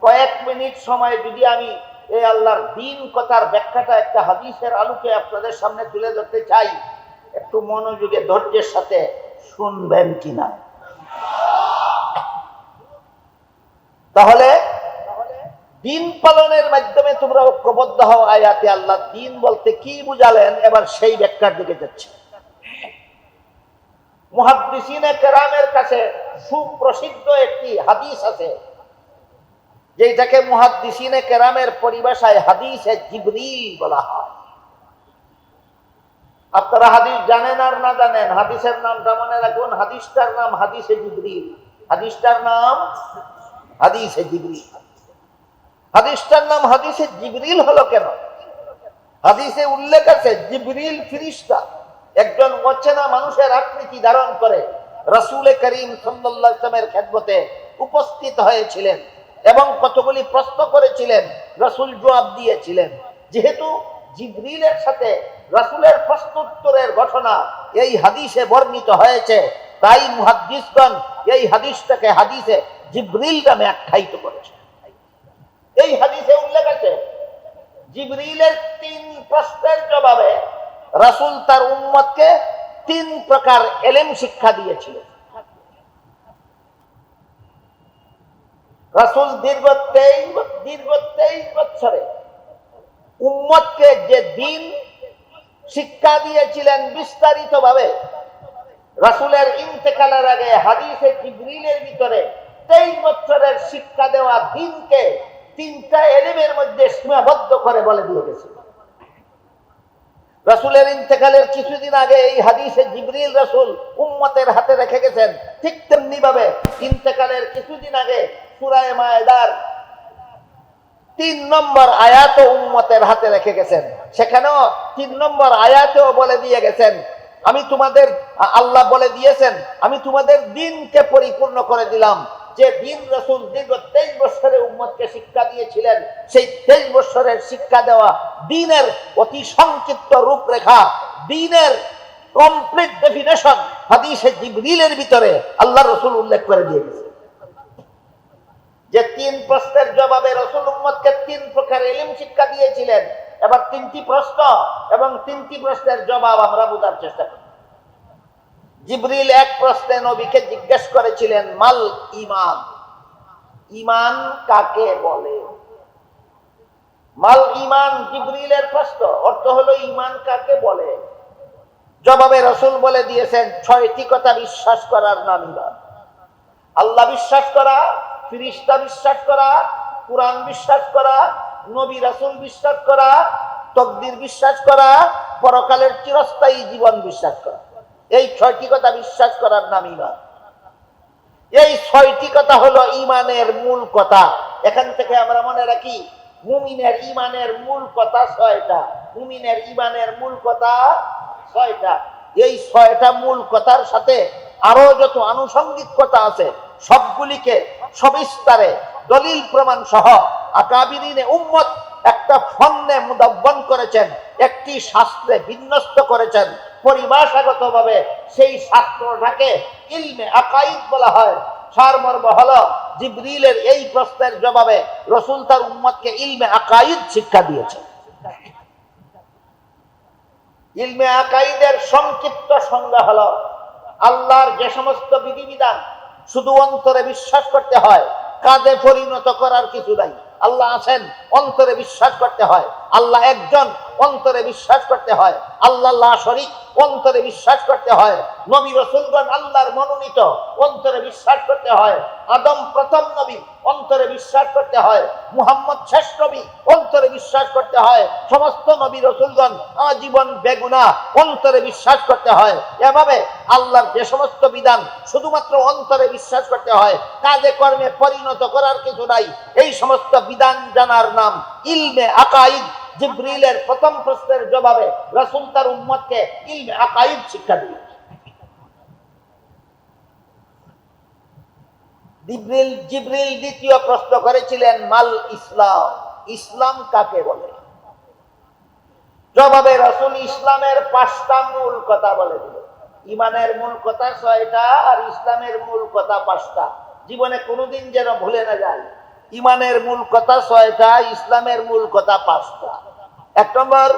কয়েক মিনিট সময় যদি আমি এই আল্লাহর দ্বীন কথার ব্যাখ্যাটা একটা হাদিসের আলোকে আপনাদের সামনে তুলে ধরতে চাই, একটু মনোযোগে ধৈর্যের সাথে শুনবেন কিনা। তাহলে দ্বীন পালনের মাধ্যমে তোমরা ঐক্যবদ্ধ হও আয়াতে আল্লাহ দ্বীন বলতে কি বুঝালেন, এবার সেই ব্যাখ্যার দিকে যাচ্ছে। মুহাদ্দিসিনে কেরামের কাছে সুপ্রসিদ্ধ একটি হাদিস আছে, যেটাকে মুহাদ্দিসিনে কেরামের পরিভাষায় হাদিসে জিবরিল বলা হয়। আপনারা হাদিস জানেন আর না জানেন, হাদিসের নামটা মনে রাখুন, হাদিসটার নাম হাদিসে জিবরিল। হাদিসটার নাম হাদিসে জিবরিল। হাদিসটার নাম হাদিসে জিবরিল হলো কেন? হাদিসে উল্লেখ আছে জিবরিল ফেরেশতা একজন অচেনা মানুষের আকৃতি ধারণ করে রাসূল করিম সাল্লাল্লাহু আলাইহি ওয়াসাল্লামের খেদমতে উপস্থিত হয়েছিলেন এবং কতগুলি প্রশ্ন করেছিলেন, রাসূল জবাব দিয়েছিলেন। যেহেতু জিবরিলের সাথে রাসূলের প্রশ্নোত্তরের ঘটনা এই হাদিসে বর্ণিত হয়েছে, তাই মুহাদ্দিসগণ এই হাদিসটাকে হাদিসে জিবরিল নামে আখ্যায়িত করেছে। এই হাদিসে উল্লেখ আছে জিবরিলের 3 প্রশ্নের জবাবে রাসূল তার উম্মতকে 3 প্রকার ইলম শিক্ষা দিয়েছিলেন। রাসূল দীর্ঘ 23 বছরে উম্মতকে যে দিন শিক্ষা দিয়েছিলেন বিস্তারিত ভাবে, রাসূলের ইন্তেকালের আগে হাদিসে জিবরিলের ভিতরে 23 বছরের শিক্ষা দেওয়া দিনকে তিনটা এলিমের মধ্যে সীমাবদ্ধ করে বলে দিয়ে গেছে। রাসূলের ইন্তেকালের কিছুদিন আগে এই হাদিসে জিবরিল রাসূল উম্মতের হাতে রেখে গেছেন, ঠিক তেমনি ভাবে ইন্তেকালের কিছুদিন আগে সূরা মায়েদার 3 নম্বর আয়াত উম্মতের হাতে রেখে গেছেন। সেখানেও 3 নম্বর আয়াতেও বলে দিয়ে গেছেন, আমি তোমাদের, আল্লাহ বলে দিয়েছেন, আমি তোমাদের দিনকে পরিপূর্ণ করে দিলাম। যে দিন রাসূল দীর্ঘ 23 বছরে উম্মতকে শিক্ষা দিয়েছিলেন, সেই 23 বছরের শিক্ষা দেওয়া দিনের অতি সংক্ষিপ্ত রূপরেখা, দিনের কমপ্লিট ডেফিনেশন হাদিসে জিবরিলের ভিতরে আল্লাহ রাসূল উল্লেখ করে দিয়ে গেছে। যে 3 প্রশ্নের জবাবে রাসূল উম্মতকে 3 প্রকার ইলম শিক্ষা দিয়েছিলেন। এবার 3টি প্রশ্ন এবং 3টি প্রশ্নের জবাব আমরা বোঝার চেষ্টা করি। জিবরিল এক প্রশ্নে নবীকে জিজ্ঞেস করেছিলেন, মাল ঈমান, ঈমান কাকে বলে? মাল ঈমান জিবরিলের প্রশ্ন, অর্থ হলো ঈমান কাকে বলে? জবাবে রাসূল বলে দিয়েছেন, 6টি কথা বিশ্বাস করার নাম ঈমান। আল্লাহ বিশ্বাস করা, ফেরেশতা বিশ্বাস করা, কুরআন বিশ্বাস করা, নবী রাসূল বিশ্বাস করা, তাকদীর বিশ্বাস করা, পরকালের চিরস্থায়ী জীবন বিশ্বাস করা। এই 6টি কথা বিশ্বাস করার নাম ঈমান। এই 6টি কথা হলো ঈমানের মূল কথা। এখান থেকে আমরা মনে রাখি, মুমিনের ঈমানের মূল কথা 6টা। মুমিনের ঈমানের মূল কথা 6টা। এই 6টা মূল কথার সাথে আরো যত আনুষঙ্গিক কথা আছে সবগুলিকে সবিস্তারে দলিল প্রমাণ সহ আকাবিরিনে উম্মত একটা ফন্নে মুদাব্বান করেছেন, একটি শাস্ত্রে বিন্যস্ত করেছেন। পরিভাষাগতভাবে সেই শাস্ত্রটাকে ইলমে আকাইদ বলা হয়। সারমর্ম হলো, জিবরিলের এই প্রশ্নের জবাবে রাসূল তার উম্মতকে ইলমে আকাইদ শিক্ষা দিয়েছেন। ইলমে আকাইদের সংক্ষিপ্ত সংজ্ঞা হলো, আল্লাহর যে সমস্ত বিধিবিধান শুধু অন্তরে বিশ্বাস করতে হয়, কাজে পরিণত করার কিছু নাই। আল্লাহ আছেন, অন্তরে বিশ্বাস করতে হয়। আল্লাহ একজন, অন্তরে বিশ্বাস করতে হয়। আল্লাহ লা শরীক, অন্তরে বিশ্বাস করতে হয়। নবী রাসূলগণ আল্লাহর মনোনীত, অন্তরে বিশ্বাস করতে হয়। আদম প্রথম নবী, অন্তরে বিশ্বাস করতে হয়। মুহাম্মদ শেষ নবী, অন্তরে বিশ্বাস করতে হয়। সমস্ত নবী রাসূলগণ আজীবন বেগুনাহ, অন্তরে বিশ্বাস করতে হয়। এভাবে আল্লাহর যে সমস্ত বিধান শুধুমাত্র অন্তরে বিশ্বাস করতে হয়, কাজে কর্মে পরিণত করার কিছু নাই, এই সমস্ত বিধান জানার নাম ইলমে আকাইদ। জিবরিলের প্রথম প্রশ্নের জবাবে রাসূল তার উম্মতকে ইলমে আকাইদ শিক্ষা দিলেন। জিবরিল দ্বিতীয় প্রশ্ন করেছিলেন, মাল ইসলাম, ইসলাম কাকে বলে? জবাবে রাসূল ইসলামের 5টা মূল কথা বলে দিলেন। ঈমানের মূল কথা 6টা আর ইসলামের মূল কথা 5টা। জীবনে কোনোদিন যেন ভুলে না যায়। ঈমানের মূল কথা 6টা, ইসলামের মূল কথা 5টা। 1 নম্বর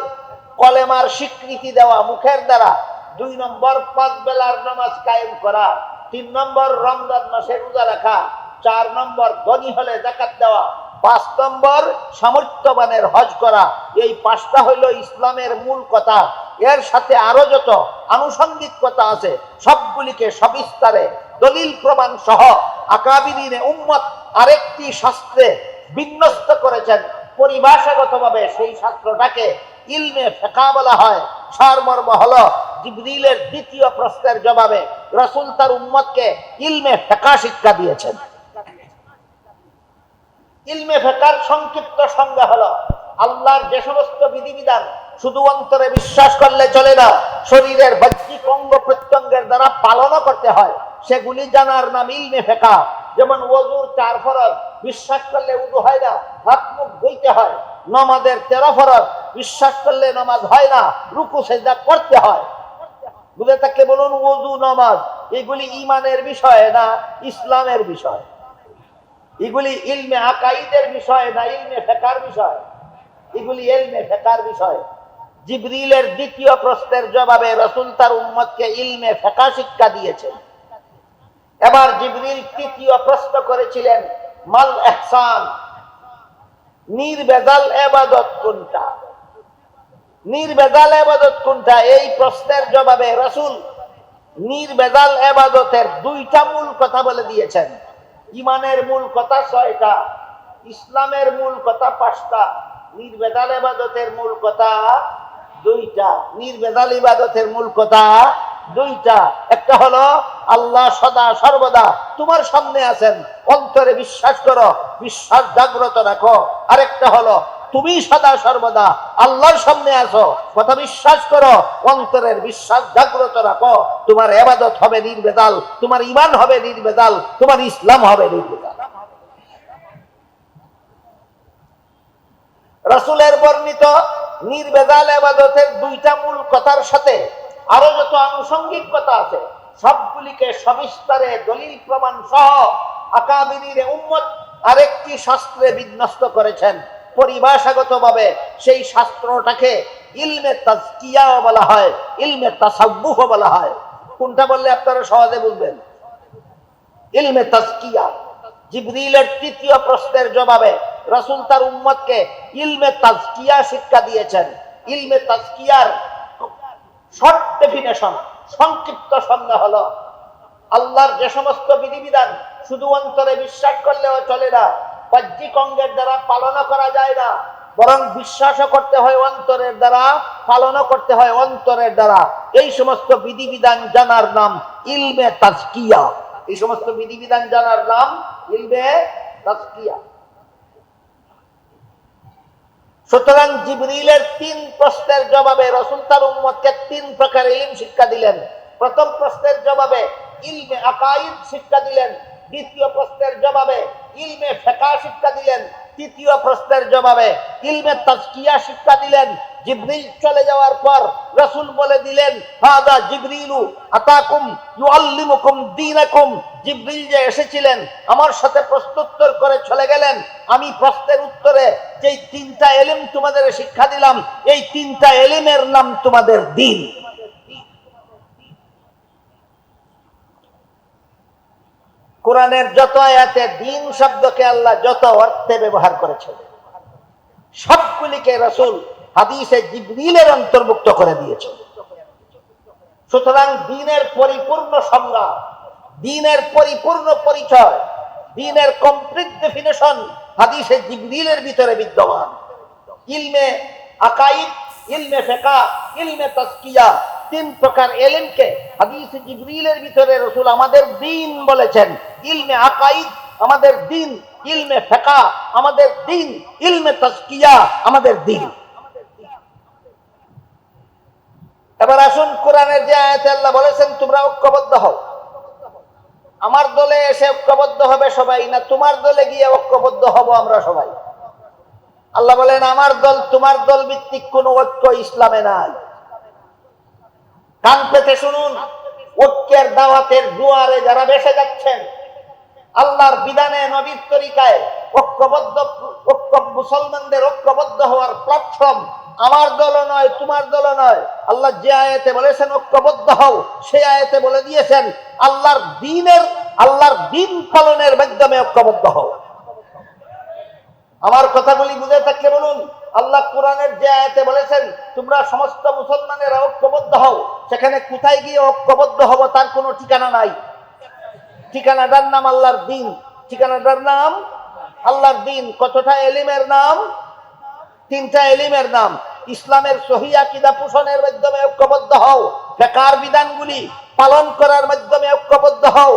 কলেমার স্বীকৃতি দেওয়া মুখের দ্বারা, 2 নম্বর 5 বেলার নামাজ কায়েম করা, 3 নম্বর রমজান মাসে রোজা রাখা, 4 নম্বর ধনী হলে যাকাত দেওয়া, 5 নম্বর সামর্থ্যবানের হজ করা। এই 5টা হইল ইসলামের মূল কথা। এর সাথে আরো যত আনুষঙ্গিক কথা আছে সবগুলিকে সবিস্তারে দলিল প্রমাণ সহ আকাবিরিনে উম্মত আরেকটি শাস্ত্রে বিন্যস্ত করেছেন। পরিভাষাগতভাবে সেই শাস্ত্রটাকে ইলমে ফিকহ বলা হয়। সারমর্ম হলো, জিবরিলের দ্বিতীয় প্রশ্নের জবাবে রাসূল তার উম্মতকে ইলমে ফিকহ শিক্ষা দিয়েছেন। ইলমে ফিকহর সংক্ষিপ্ত সংজ্ঞা হলো, আল্লাহর যে সমস্ত বিধিবিধান শুধু অন্তরে বিশ্বাস করলে চলে না, শরীরের বাহ্যিক অঙ্গ প্রত্যঙ্গের দ্বারা পালনও করতে হয়, সেগুলি জানার নাম ইলমে ফিকহ। যেমন ওযুর 4 ফরজ, বিশ্বাস করলে উযু হয় না, হাত মুখ ধুইতে হয়। নামাজের 13 ফরজ, বিশ্বাস করলে নামাজ হয় না, রুকু সিজদা করতে হয়। বুঝে থাকলে বলুন, ওযু, নামাজ এগুলি ঈমানের বিষয় না ইসলামের বিষয়? এগুলি ইলমে আকাইদের বিষয় না ইলমে ফিকহর বিষয়? এগুলি ইলমে ফিকহর বিষয়। জিবরিলের দ্বিতীয় প্রশ্নের জবাবে রাসূল তার উম্মতকে ইলমে ফিকহ শিক্ষা দিয়েছেন। এবার জিবরিল তৃতীয় প্রশ্ন করেছিলেন, মাল ইহসান, নির্ভেজাল ইবাদত কোনটা? নির্ভেজাল ইবাদত কোনটা? এই প্রশ্নের জবাবে রাসূল নির্ভেজাল ইবাদতের দুইটা মূল কথা বলে দিয়েছেন। ঈমানের মূল কথা 6টা, ইসলামের মূল কথা 5টা, নির্ভেজাল ইবাদতের মূল কথা 2টা। নির্ভেজাল ইবাদতের মূল কথা 2টা। একটা হলো আল্লাহ সদা সর্বদা তোমার সামনে আছেন, অন্তরে বিশ্বাস করো, বিশ্বাস জাগ্রত রাখো। আরেকটা হলো তুমি সদা সর্বদা আল্লাহর সামনে আছো, কথা বিশ্বাস করো, অন্তরের বিশ্বাস জাগ্রত রাখো। তোমার ইবাদত হবে নির্ভেজাল, তোমার ঈমান হবে নির্ভেজাল, তোমার ইসলাম হবে নির্ভেজাল। রাসূলের বর্ণিত নির্ভেজাল ইবাদতের 2টা মূল কথার সাথে আরো যত আনুষঙ্গিক কথা আছে সবগুলিকে সবিস্তারে দলিল প্রমাণ সহ আকাবিরির উম্মত আরেকটি শাস্ত্রে বিন্যস্ত করেছেন। পরিভাষাগতভাবে সেই শাস্ত্রটাকে ইলমে তাজকিয়া বলা হয়, ইলমে তাসাব্বুহ বলা হয়। কোনটা বললে আপনারা সহজে বুঝবেন? ইলমে তাজকিয়া। জিবরিলের 3য় প্রশ্নের জবাবে রাসূল তার উম্মতকে ইলমে তাজকিয়া শিক্ষা দিয়েছেন। ইলমে তাজকিয়ার শর্ট ডেফিনেশন, সংক্ষিপ্ত সংজ্ঞা হলো আল্লাহর যে সমস্ত বিধিবিধান শুধু অন্তরে বিশ্বাস করলেও চলে না, বাহ্যিক অঙ্গের দ্বারা পালন করা যায় না, বরং বিশ্বাসও করতে হয় অন্তরের দ্বারা, পালনও করতে হয় অন্তরের দ্বারা। এই সমস্ত বিধিবিধান জানার নাম ইলমে তাজকিয়া। এই সমস্ত বিধিবিধান জানার নাম ইলমে তাজকিয়া। সুতরাং জিবরিলের 3 প্রশ্নের জবাবে রাসূল তার উম্মতকে 3 প্রকার ইলম শিক্ষা দিলেন। প্রথম প্রশ্নের জবাবে ইলমে আকাইদ শিক্ষা দিলেন, দ্বিতীয় প্রশ্নের জবাবে ইলমে ফিকহ শিক্ষা দিলেন, তৃতীয় প্রশ্নের জবাবে ইলমে তাজকিয়া শিক্ষা দিলেন। জিবরিল চলে যাওয়ার পর রাসূল বলে দিলেন, হাদা জিবরিলু আতাকুম ইউআল্লিমুকুম দীনাকুম। জিবরিল যে এসেছিলেন আমার সাথে প্রশ্নোত্তর করে চলে গেলেন, আমি প্রশ্নের উত্তরে যেই 3টা ইলম তোমাদের শিক্ষা দিলাম, এই 3টা ইলমের নাম তোমাদের দ্বীন। কোরআনের যত আয়াতে দ্বীন শব্দকে আল্লাহ যত অর্থে ব্যবহার করেছেন সবগুলিকে রাসূল হাদিসে জিবরিলের অন্তর্ভুক্ত করে দিয়েছেন। সুতরাং দ্বীনের পরিপূর্ণ সংজ্ঞা, দ্বীনের পরিপূর্ণ পরিচয়, দ্বীনের কমপ্লিট ডেফিনেশন হাদিসে জিবরিলের ভিতরে বিদ্যমান। ইলমে আকাইদ, ইলমে ফিকহ, ইলমে তাজকিয়া, 3 প্রকার ইলমকে হাদিসে জিবরিলের ভিতরে রাসূল আমাদের দ্বীন বলেছেন। ইলমে আকাইদ আমাদের দ্বীন, ইলমে ফিকহ আমাদের দ্বীন, ইলমে তাজকিয়া আমাদের দ্বীন। এবার আসুন কোরআনের যে আয়াতে আল্লাহ বলেছেন তোমরা ঐক্যবদ্ধ হও। আমার দলে এসে ঐক্যবদ্ধ হবে সবাই, না তোমার দলে গিয়ে ঐক্যবদ্ধ হব আমরা সবাই? আল্লাহ বলেন আমার দল তোমার দল ভিত্তিক কোন ঐক্য ইসলামে নাই। কান পেতে শুনুন, ঐক্যের দাওয়াতের দুয়ারে যারা ভেসে যাচ্ছেন, আল্লাহর বিধানে নবীর তরিকায় ঐক্যবদ্ধ, মুসলমানদের ঐক্যবদ্ধ হওয়ার প্ল্যাটফর্ম আমার দল নয়, তোমার দল নয়। আল্লাহ যে আয়াতে বলেছেন ঐক্যবদ্ধ হও, সেই আয়াতে বলে দিয়েছেন আল্লাহর দ্বীন পালনের মাধ্যমে ঐক্যবদ্ধ হও। আমার কথাগুলি বুঝে থাকলে বলুন, আল্লাহ কোরআনের যে আয়াতে বলেছেন তোমরা সমস্ত মুসলমানেরা ঐক্যবদ্ধ হও, সেখানে কোথায় গিয়ে ঐক্যবদ্ধ হব তার কোনো ঠিকানা নাই। ঠিকানাটার নাম আল্লাহর দ্বীন। ঠিকানাটার নাম আল্লাহর দ্বীন। কতটা ইলমের নাম? 3টা ইলমের নাম। ইসলামের সহিহ আকীদা পোষণের মাধ্যমে ঐক্যবদ্ধ হও, ফিকহের বিধানগুলি পালন করার মাধ্যমে ঐক্যবদ্ধ হও,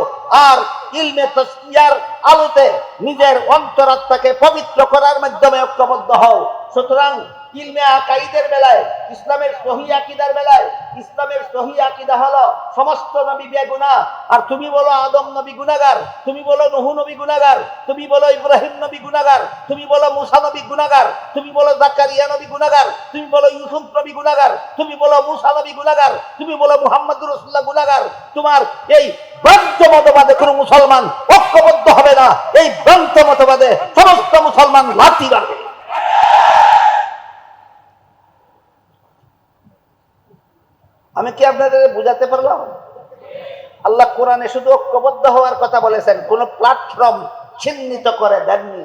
আর ইলমে তাজকিয়ার আলোতে নিজের অন্তরাত্মাকে পবিত্র করার মাধ্যমে ঐক্যবদ্ধ হও। সুতরাং ইলমে আকাইদের বেলায়, ইসলামের সহিহ আকীদার বেলায়, ইসলামের সহিহ আকীদা হলো সমস্ত নবী বেগুনাহ। আর তুমি বলো আদম নবী গুনাহগার, তুমি বলো নূহ নবী গুনাহগার, তুমি বলো ইব্রাহিম নবী গুনাহগার, তুমি বলো মুসা নবী গুনাহগার, তুমি বলো জাকারিয়া নবী গুনাহগার, তুমি বলো ইউসুফ নবী গুনাহগার, তুমি বলো মুসা নবী গুনাহগার, তুমি বলো মুহাম্মদুর রাসূলুল্লাহ গুনাহগার। তোমার এই ভ্রান্ত মতবাদে কোনো মুসলমান ঐক্যবদ্ধ হবে না। এই ভ্রান্ত মতবাদে সমস্ত মুসলমান লাথি মারবে। আমি কি আপনাদের বুঝাতে পারলাম? আল্লাহ কোরআনে শুধু ঐক্যবদ্ধ হওয়ার কথা বলেছেন, কোন প্ল্যাটফর্ম চিহ্নিত করে দেননি।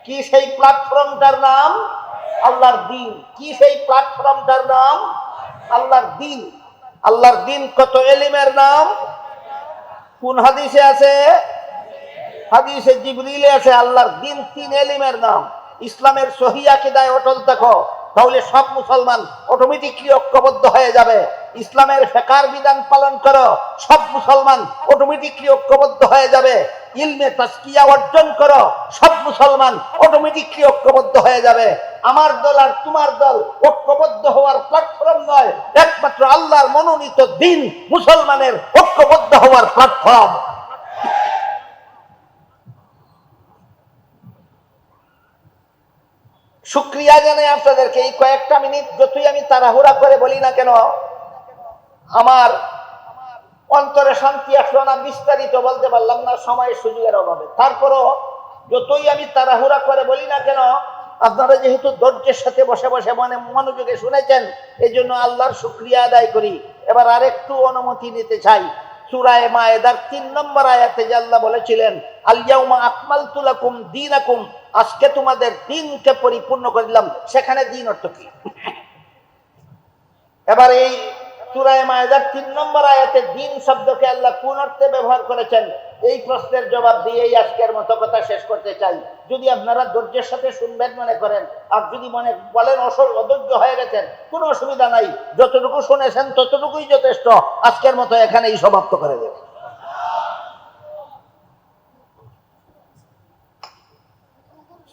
কি সেই প্ল্যাটফর্মটার নাম? আল্লাহর দিন। কি সেই প্ল্যাটফর্মটার নাম? আল্লাহর দিন। আল্লাহর দিন কত এলিমের নাম? কোন হাদিসে আছে? হাদিসে জিবরিলে আছে আল্লাহর দিন 3 এলিমের নাম। ইসলামের সহিহ আকীদায় অটল থাকো, তাহলে সব মুসলমান অটোমেটিকলি ঐক্যবদ্ধ হয়ে যাবে। ইসলামের ফিকহের বিধান পালন করো, সব মুসলমান অটোমেটিকলি ঐক্যবদ্ধ হয়ে যাবে। ইলমে তাজকিয়া অর্জন করো, সব মুসলমান অটোমেটিকলি ঐক্যবদ্ধ হয়ে যাবে। আমার দল আর তোমার দল ঐক্যবদ্ধ হওয়ার প্ল্যাটফর্ম নয়, একমাত্র আল্লাহর মনোনীত দিন মুসলমানের ঐক্যবদ্ধ হওয়ার প্ল্যাটফর্ম। শুকরিয়া জানাই আপনাদেরকে। এই কয়েকটা মিনিট যতই আমি তাড়াহুড়া করে বলি না কেন, আমার অন্তরে শান্তি আসলো না, বিস্তারিত বলতে পারলাম না সময় সুযোগের অভাবে। তারপরও যতই আমি তাড়াহুড়া করে বলি না কেন, আপনারা যেহেতু ধৈর্যের সাথে বসে বসে মনোযোগে শুনেছেন, এই জন্য আল্লাহর শুকরিয়া আদায় করি। এবার আরেকটু অনুমতি নিতে চাই। সূরা মায়েদার 3 নম্বর আয়াতে যে আল্লাহ বলেছিলেন, আল ইয়াউমা আকমালতু লাকুম দীনাকুম, আজকে তোমাদের দিনকে পরিপূর্ণ করে দিলাম। সেখানে দিন অর্থ কি? এবার এই সূরা মায়েদার 3 নম্বর আয়াতে দিন শব্দকে আল্লাহ কোন অর্থে ব্যবহার করেছেন, এই প্রশ্নের জবাব দিয়েই আজকের মতো কথা শেষ করতে চাই। যদি আপনারা ধৈর্যের সাথে শুনবেন মনে করেন, আর যদি মনে বলেন অধৈর্য হয়ে গেছেন, কোনো অসুবিধা নাই। যতটুকু শুনেছেন ততটুকুই যথেষ্ট। আজকের মতো এখানেই সমাপ্ত করে দেব।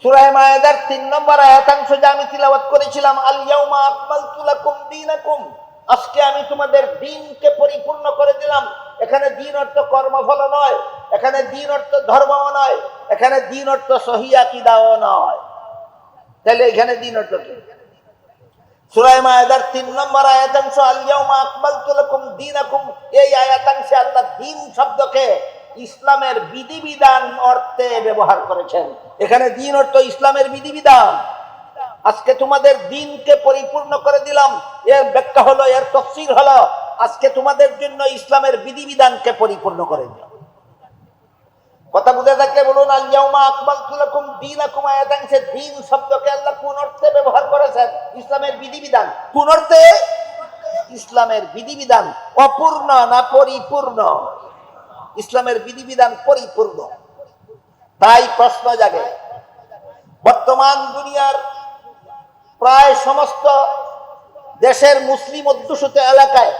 সূরা মায়েদার 3 নম্বর আয়াতাংশ যা আমি তিলাওয়াত করেছিলাম, আল ইয়াউমা আকমালতু লাকুম দীনাকুম, আজকে আমি তোমাদের দিনকে পরিপূর্ণ করে দিলাম। এখানে দিন অর্থ কর্মফল নয়, এখানে দিন অর্থ ধর্মও নয়, এখানে দিন অর্থ সহিহ আকীদাও নয়। তাহলে এখানে দিন অর্থ কি? সূরা মায়েদার 3 নম্বর আয়াতাংশ আল ইয়াউমা আকমালতু লাকুম দীনাকুম, এই আয়াতাংশে আল্লাহ দিন শব্দকে ইসলামের বিধিবিধান অর্থে ব্যবহার করেছেন। এখানে দিন অর্থ ইসলামের বিধিবিধান। আজকে তোমাদের দিনকে পরিপূর্ণ করে দিলাম, এর ব্যাখ্যা হলো, এর তাফসীর হলো, আজকে তোমাদের জন্য ইসলামের বিধিবিধানকে পরিপূর্ণ করে দিলাম। কথা বুঝে থাকলে বলুন, আল ইয়াউমা আকমালতু লাকুম দীনাকুম আয়াতাংশে দিন শব্দকে আল্লাহ কোন অর্থে ব্যবহার করেছেন? ইসলামের বিধিবিধান। কোন অর্থে? ইসলামের বিধিবিধান অপূর্ণ না পরিপূর্ণ? ইসলামের বিধিবিধান পরিপূর্ণ। তাই প্রশ্ন জাগে, বর্তমান দুনিয়ার প্রায় সমস্ত দেশের মুসলিম অধ্যুষিত এলাকায়